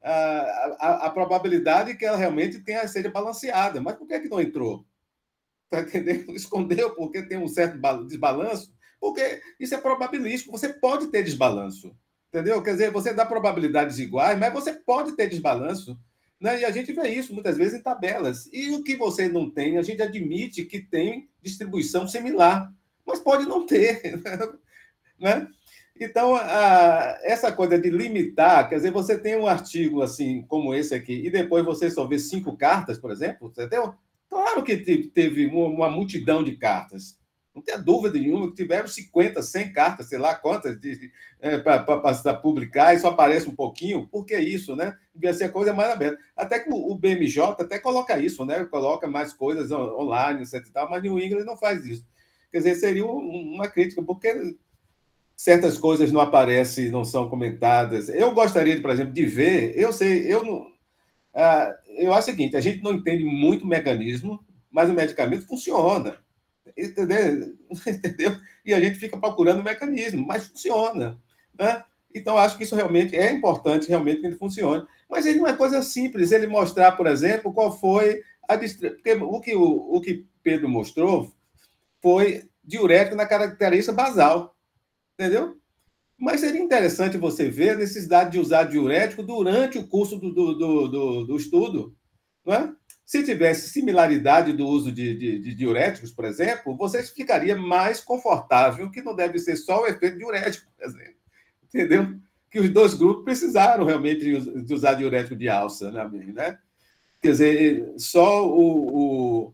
[SPEAKER 1] A probabilidade que ela realmente seja balanceada. Mas por que não entrou? Está entendendo? Escondeu porque tem um certo desbalanço? Porque isso é probabilístico. Você pode ter desbalanço. Entendeu? Quer dizer, você dá probabilidades iguais, mas você pode ter desbalanço. Né? E a gente vê isso muitas vezes em tabelas. E o que você não tem, a gente admite que tem distribuição similar, mas pode não ter. Né? Então, essa coisa de limitar, quer dizer, você tem um artigo assim como esse aqui, e depois você só vê 5 cartas, por exemplo, entendeu? Claro que teve uma multidão de cartas. Não tem dúvida nenhuma que tiveram 50, 100 cartas, sei lá quantas, para publicar, e só aparece um pouquinho. Por que isso, né? Devia ser a coisa mais aberta. Até que o BMJ até coloca isso, né? Coloca mais coisas online, etc. Mas o England não faz isso. Quer dizer, seria uma crítica, porque certas coisas não aparecem, não são comentadas. Eu gostaria, por exemplo, de ver, eu acho o seguinte, a gente não entende muito o mecanismo, mas o medicamento funciona, entendeu? E a gente fica procurando o mecanismo, mas funciona, né? Então, acho que isso realmente é importante, realmente, que ele funcione. Mas ele não é coisa simples, ele mostrar, por exemplo, qual foi a distribuição. Porque o que Pedro mostrou foi diurético na característica basal, entendeu? Mas seria interessante você ver a necessidade de usar diurético durante o curso do estudo, não é? Se tivesse similaridade do uso de diuréticos, por exemplo, você ficaria mais confortável, que não deve ser só o efeito diurético, por exemplo. Entendeu? Que os dois grupos precisaram realmente de usar diurético de alça, né? Quer dizer, só o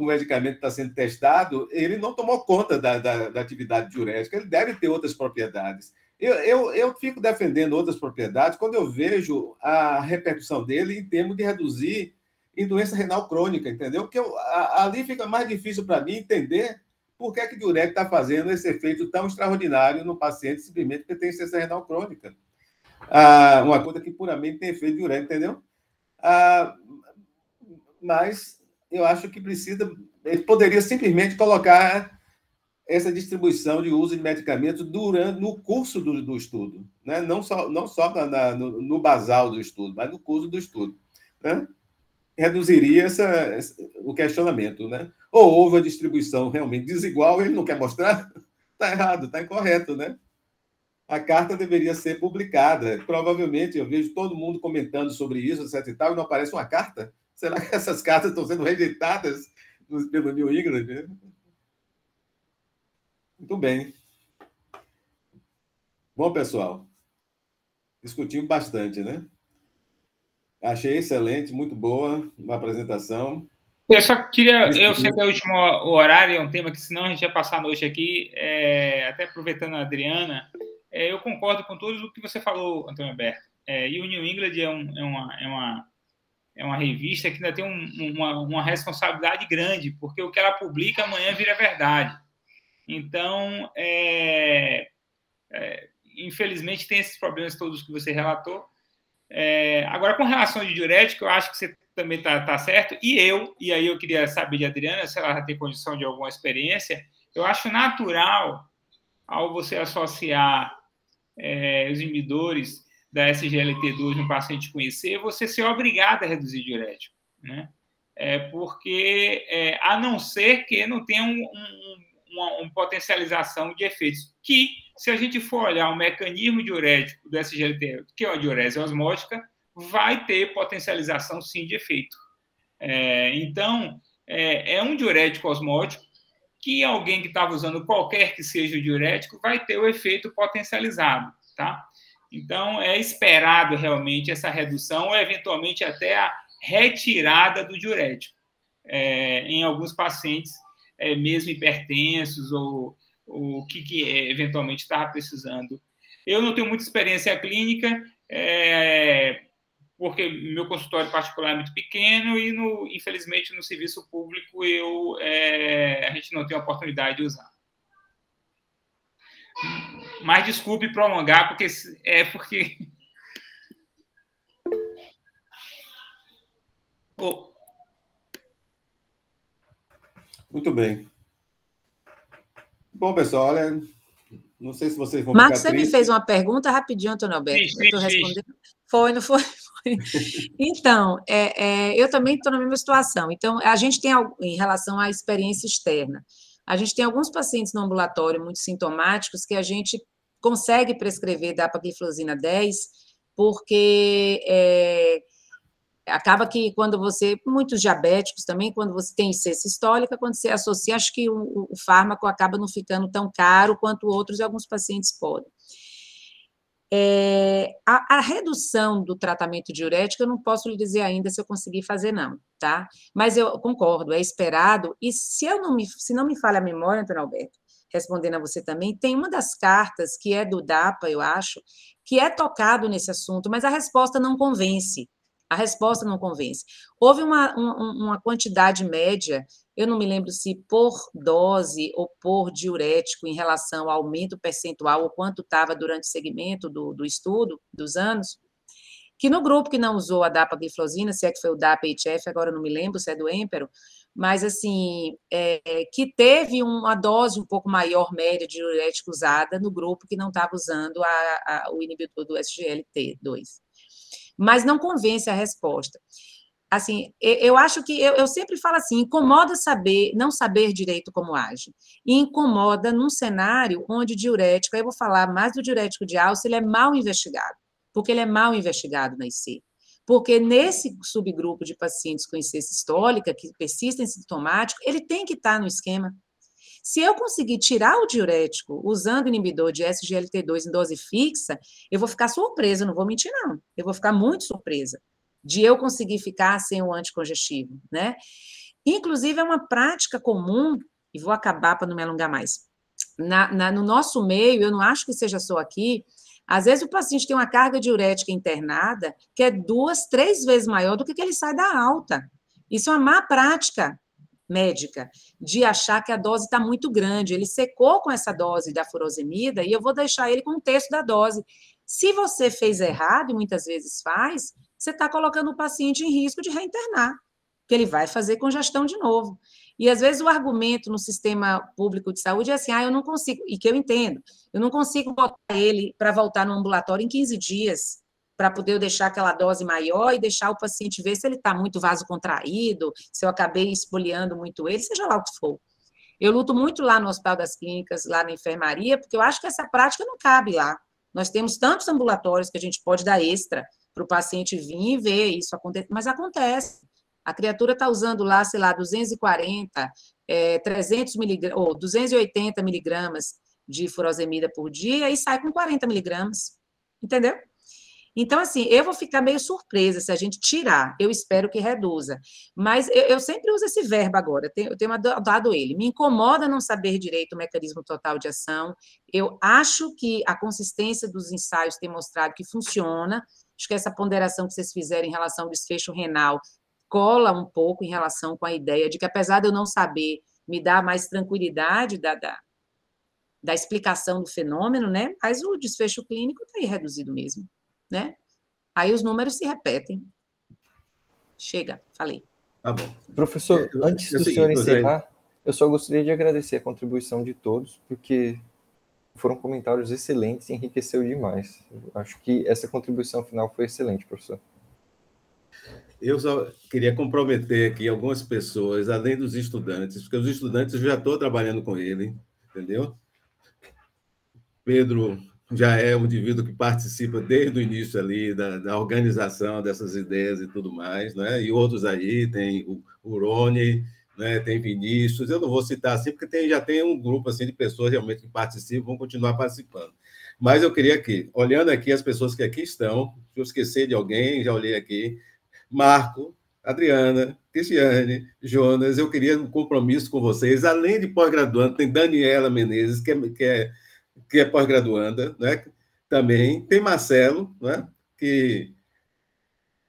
[SPEAKER 1] medicamento que está sendo testado, ele não tomou conta da atividade diurética, ele deve ter outras propriedades. Eu fico defendendo outras propriedades quando eu vejo a repercussão dele em termos de reduzir em doença renal crônica, entendeu? Porque ali fica mais difícil para mim entender por que o diurético está fazendo esse efeito tão extraordinário no paciente simplesmente porque tem insuficiência renal crônica. Uma coisa que puramente tem efeito diurético, entendeu? Mas eu acho que ele poderia simplesmente colocar essa distribuição de uso de medicamentos no curso do estudo, né? Não só no basal do estudo, mas no curso do estudo, né? Reduziria o questionamento, né? Ou houve a distribuição realmente desigual, ele não quer mostrar? Está errado, está incorreto, né? A carta deveria ser publicada. Provavelmente, eu vejo todo mundo comentando sobre isso, etc. e tal, e não aparece uma carta. Será que essas cartas estão sendo rejeitadas pelo New England? Muito bem. Bom, pessoal, discutimos bastante, né? Achei excelente, muito boa a apresentação.
[SPEAKER 9] Eu só queria, eu sei que é o último horário, é um tema que senão a gente ia passar a noite aqui, até aproveitando a Adriana, eu concordo com tudo o que você falou, Antônio Alberto. E o New England é uma revista que ainda tem uma responsabilidade grande, porque o que ela publica amanhã vira verdade. Então, infelizmente, tem esses problemas todos que você relatou. Agora, com relação ao diurético, eu acho que você também está certo. E aí eu queria saber de Adriana, se ela já tem condição de alguma experiência, eu acho natural, ao você associar os inibidores da SGLT2 no paciente conhecer, você ser obrigado a reduzir diurético, né? Porque, a não ser que não tenha uma potencialização de efeitos, que, se a gente for olhar o mecanismo diurético do SGLT, que é a diurese osmótica, vai ter potencialização, sim, de efeito. Então, é um diurético osmótico que alguém que estava usando qualquer que seja o diurético vai ter o efeito potencializado, tá? Então, é esperado realmente essa redução ou, eventualmente, até a retirada do diurético em alguns pacientes, mesmo hipertensos ou que eventualmente estava precisando. Eu não tenho muita experiência clínica, porque meu consultório particular é muito pequeno e, infelizmente, no serviço público a gente não tem a oportunidade de usar. Mas desculpe prolongar, porque
[SPEAKER 1] Muito bem. Bom, pessoal, olha, não sei se vocês vão
[SPEAKER 8] Marcos,
[SPEAKER 1] ficar
[SPEAKER 8] você me fez uma pergunta rapidinho, Antônio Alberto. Eu estou respondendo. Foi, não foi? Então, eu também estou na mesma situação. Então, a gente tem, em relação à experiência externa, a gente tem alguns pacientes no ambulatório muito sintomáticos que a gente consegue prescrever dapagliflozina 10, porque acaba que quando muitos diabéticos também, quando você tem insuficiência sistólica, quando você associa, acho que o fármaco acaba não ficando tão caro quanto outros e alguns pacientes podem. A redução do tratamento diurético, eu não posso lhe dizer ainda se eu conseguir fazer, não, tá? Mas eu concordo, é esperado, e se não me falha a memória, Antônio Alberto, respondendo a você também, tem uma das cartas, que é do DAPA, eu acho, que é tocado nesse assunto, mas a resposta não convence. A resposta não convence. Houve uma quantidade média, eu não me lembro se por dose ou por diurético em relação ao aumento percentual ou quanto estava durante o segmento do estudo, dos anos, que no grupo que não usou a dapagliflozina, se é que foi o DAPA-HF, agora eu não me lembro se é do Empero, mas assim, que teve uma dose um pouco maior média de diurético usada no grupo que não estava usando o inibidor do SGLT2. Mas não convence a resposta. Assim, eu acho que, eu sempre falo assim, incomoda não saber direito como age, e incomoda num cenário onde o diurético, aí eu vou falar mais do diurético de alça, ele é mal investigado, porque ele é mal investigado na IC. Porque nesse subgrupo de pacientes com insuficiência sistólica, que persistem sintomático, ele tem que estar no esquema. Se eu conseguir tirar o diurético usando inibidor de SGLT2 em dose fixa, eu vou ficar surpresa, não vou mentir, não. Eu vou ficar muito surpresa de eu conseguir ficar sem o anticongestivo, né? Inclusive, é uma prática comum, e vou acabar para não me alongar mais. No nosso meio, eu não acho que seja só aqui, às vezes o paciente tem uma carga diurética internada que é 2, 3 vezes maior do que ele sai da alta. Isso é uma má prática médica, de achar que a dose está muito grande. Ele secou com essa dose da furosemida e eu vou deixar ele com um terço da dose. Se você fez errado, e muitas vezes faz, você está colocando o paciente em risco de reinternar, que ele vai fazer congestão de novo. E, às vezes, o argumento no sistema público de saúde é assim, eu não consigo, e que eu entendo, eu não consigo botar ele para voltar no ambulatório em 15 dias, para poder deixar aquela dose maior e deixar o paciente ver se ele está muito vasocontraído, se eu acabei espoliando muito ele, seja lá o que for. Eu luto muito lá no Hospital das Clínicas, lá na enfermaria, porque eu acho que essa prática não cabe lá. Nós temos tantos ambulatórios que a gente pode dar extra para o paciente vir e ver isso acontecer, mas acontece. A criatura está usando lá, sei lá, 240, 300 miligramas, ou 280 miligramas de furosemida por dia e sai com 40 miligramas, entendeu? Então, assim, eu vou ficar meio surpresa se a gente tirar. Eu espero que reduza. Mas eu sempre uso esse verbo agora, eu tenho adotado ele. Me incomoda não saber direito o mecanismo total de ação. Eu acho que a consistência dos ensaios tem mostrado que funciona. Acho que essa ponderação que vocês fizeram em relação ao desfecho renal cola um pouco em relação com a ideia de que, apesar de eu não saber, me dá mais tranquilidade da explicação do fenômeno, né? Mas o desfecho clínico está aí reduzido mesmo, né? Aí os números se repetem. Chega, falei.
[SPEAKER 1] Tá bom.
[SPEAKER 5] Professor, antes do senhor encerrar, eu só gostaria de agradecer a contribuição de todos, porque foram comentários excelentes e enriqueceu demais. Eu acho que essa contribuição final foi excelente, professor.
[SPEAKER 1] Eu só queria comprometer aqui algumas pessoas, além dos estudantes, porque os estudantes eu já estou trabalhando com ele, entendeu? Pedro já é um indivíduo que participa desde o início ali da organização dessas ideias e tudo mais, né? E outros aí, tem o Rony, né? Tem Vinícius, eu não vou citar assim, porque já tem um grupo assim, de pessoas realmente que participam, vão continuar participando. Mas eu queria aqui, olhando aqui as pessoas que aqui estão, se eu esquecer de alguém, já olhei aqui, Marco, Adriana, Cristiane, Jonas, eu queria um compromisso com vocês, além de pós-graduando, tem Daniela Menezes, que é pós-graduanda, né? Também tem Marcelo, né? Que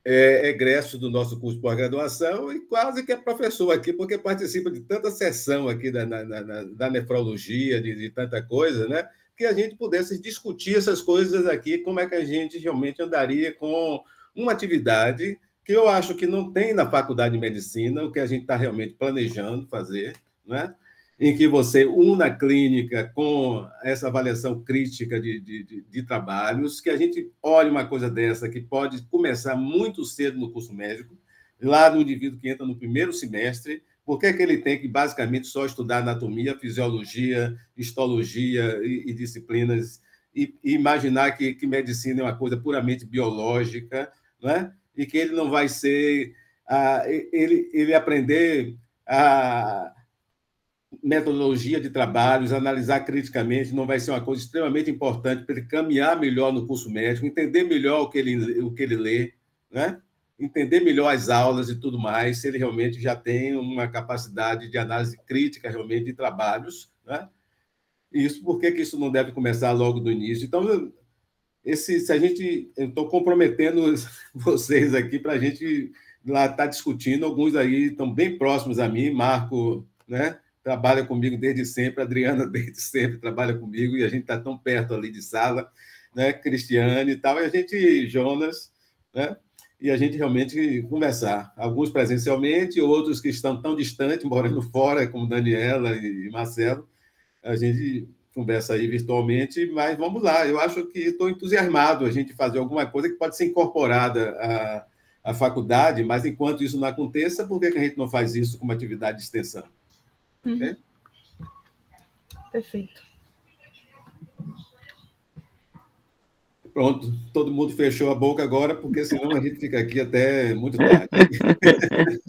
[SPEAKER 1] é egresso do nosso curso de pós-graduação e quase que é professor aqui, porque participa de tanta sessão aqui da nefrologia, de tanta coisa, né? Que a gente pudesse discutir essas coisas aqui, como é que a gente realmente andaria com uma atividade que eu acho que não tem na faculdade de medicina, o que a gente está realmente planejando fazer, né? Em que você una a clínica com essa avaliação crítica de trabalhos, que a gente olhe uma coisa dessa que pode começar muito cedo no curso médico, lá do indivíduo que entra no primeiro semestre, por que ele tem que basicamente só estudar anatomia, fisiologia, histologia e disciplinas, e imaginar que medicina é uma coisa puramente biológica, né? E que ele não vai ser... ele aprender a metodologia de trabalhos, analisar criticamente, não vai ser uma coisa extremamente importante para ele caminhar melhor no curso médico, entender melhor o que ele lê, né? Entender melhor as aulas e tudo mais, se ele realmente já tem uma capacidade de análise crítica realmente de trabalhos, né? Isso, por que isso não deve começar logo do início? Então, eu estou comprometendo vocês aqui para a gente lá estar discutindo, alguns aí estão bem próximos a mim, Marco, né? Trabalha comigo desde sempre, Adriana desde sempre trabalha comigo, e a gente está tão perto ali de sala, né? Cristiane e tal, e a gente, Jonas, né? E a gente realmente conversar, alguns presencialmente, outros que estão tão distantes, morando fora, como Daniela e Marcelo, a gente conversa aí virtualmente, mas vamos lá, eu acho que estou entusiasmado a gente fazer alguma coisa que pode ser incorporada à faculdade, mas enquanto isso não aconteça, por que a gente não faz isso como atividade de extensão? Okay?
[SPEAKER 11] Perfeito.
[SPEAKER 1] Pronto, todo mundo fechou a boca agora, porque senão a gente fica aqui até muito tarde.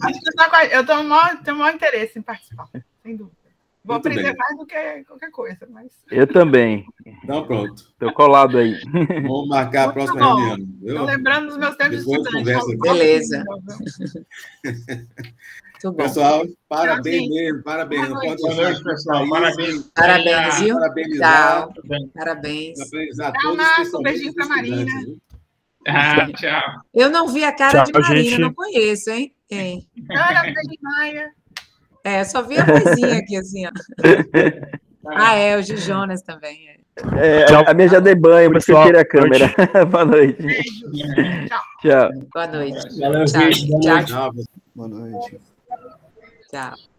[SPEAKER 11] Acho que eu tenho o maior interesse em participar, sem dúvida. Vou
[SPEAKER 1] Muito
[SPEAKER 11] aprender
[SPEAKER 1] bem.
[SPEAKER 11] mais do que qualquer coisa. Mas...
[SPEAKER 10] Eu também.
[SPEAKER 1] Então, pronto.
[SPEAKER 10] Estou colado aí.
[SPEAKER 1] Vamos marcar a próxima
[SPEAKER 11] bom.
[SPEAKER 1] reunião.
[SPEAKER 11] Estou lembrando dos meus tempos de
[SPEAKER 1] Depois
[SPEAKER 11] estudante.
[SPEAKER 1] conversa.
[SPEAKER 8] Beleza.
[SPEAKER 2] Muito bom.
[SPEAKER 1] Pessoal, parabéns
[SPEAKER 11] Tchau,
[SPEAKER 1] mesmo, parabéns. Não pode
[SPEAKER 9] Boa noite, pessoal. Parabéns.
[SPEAKER 8] Parabéns, viu?
[SPEAKER 1] Parabenizar,
[SPEAKER 8] Tchau. Parabéns.
[SPEAKER 1] parabenizar
[SPEAKER 11] Tchau,
[SPEAKER 1] todos,
[SPEAKER 11] Marco.
[SPEAKER 1] especialmente
[SPEAKER 11] Beijinho
[SPEAKER 1] os
[SPEAKER 11] pra Marina.
[SPEAKER 1] estudantes, viu?
[SPEAKER 9] Tchau.
[SPEAKER 8] Eu não vi a cara de
[SPEAKER 3] Tchau,
[SPEAKER 8] Marina,
[SPEAKER 3] gente.
[SPEAKER 8] não conheço, hein? Quem?
[SPEAKER 11] Parabéns, Maia.
[SPEAKER 8] É, só vi a vozinha aqui, assim, ó. Ah, é, o Gil Jonas também.
[SPEAKER 10] Tchau. A minha já dei banho, mas que eu
[SPEAKER 3] Pessoal,
[SPEAKER 10] tirei a câmera. Boa noite.
[SPEAKER 11] Beijo. Tchau.
[SPEAKER 10] Tchau.
[SPEAKER 8] Boa noite.
[SPEAKER 12] Valeu,
[SPEAKER 8] Tchau.
[SPEAKER 12] gente. Boa
[SPEAKER 8] Tchau.
[SPEAKER 12] noite.
[SPEAKER 1] Tchau.
[SPEAKER 4] Boa noite.
[SPEAKER 8] Tchau.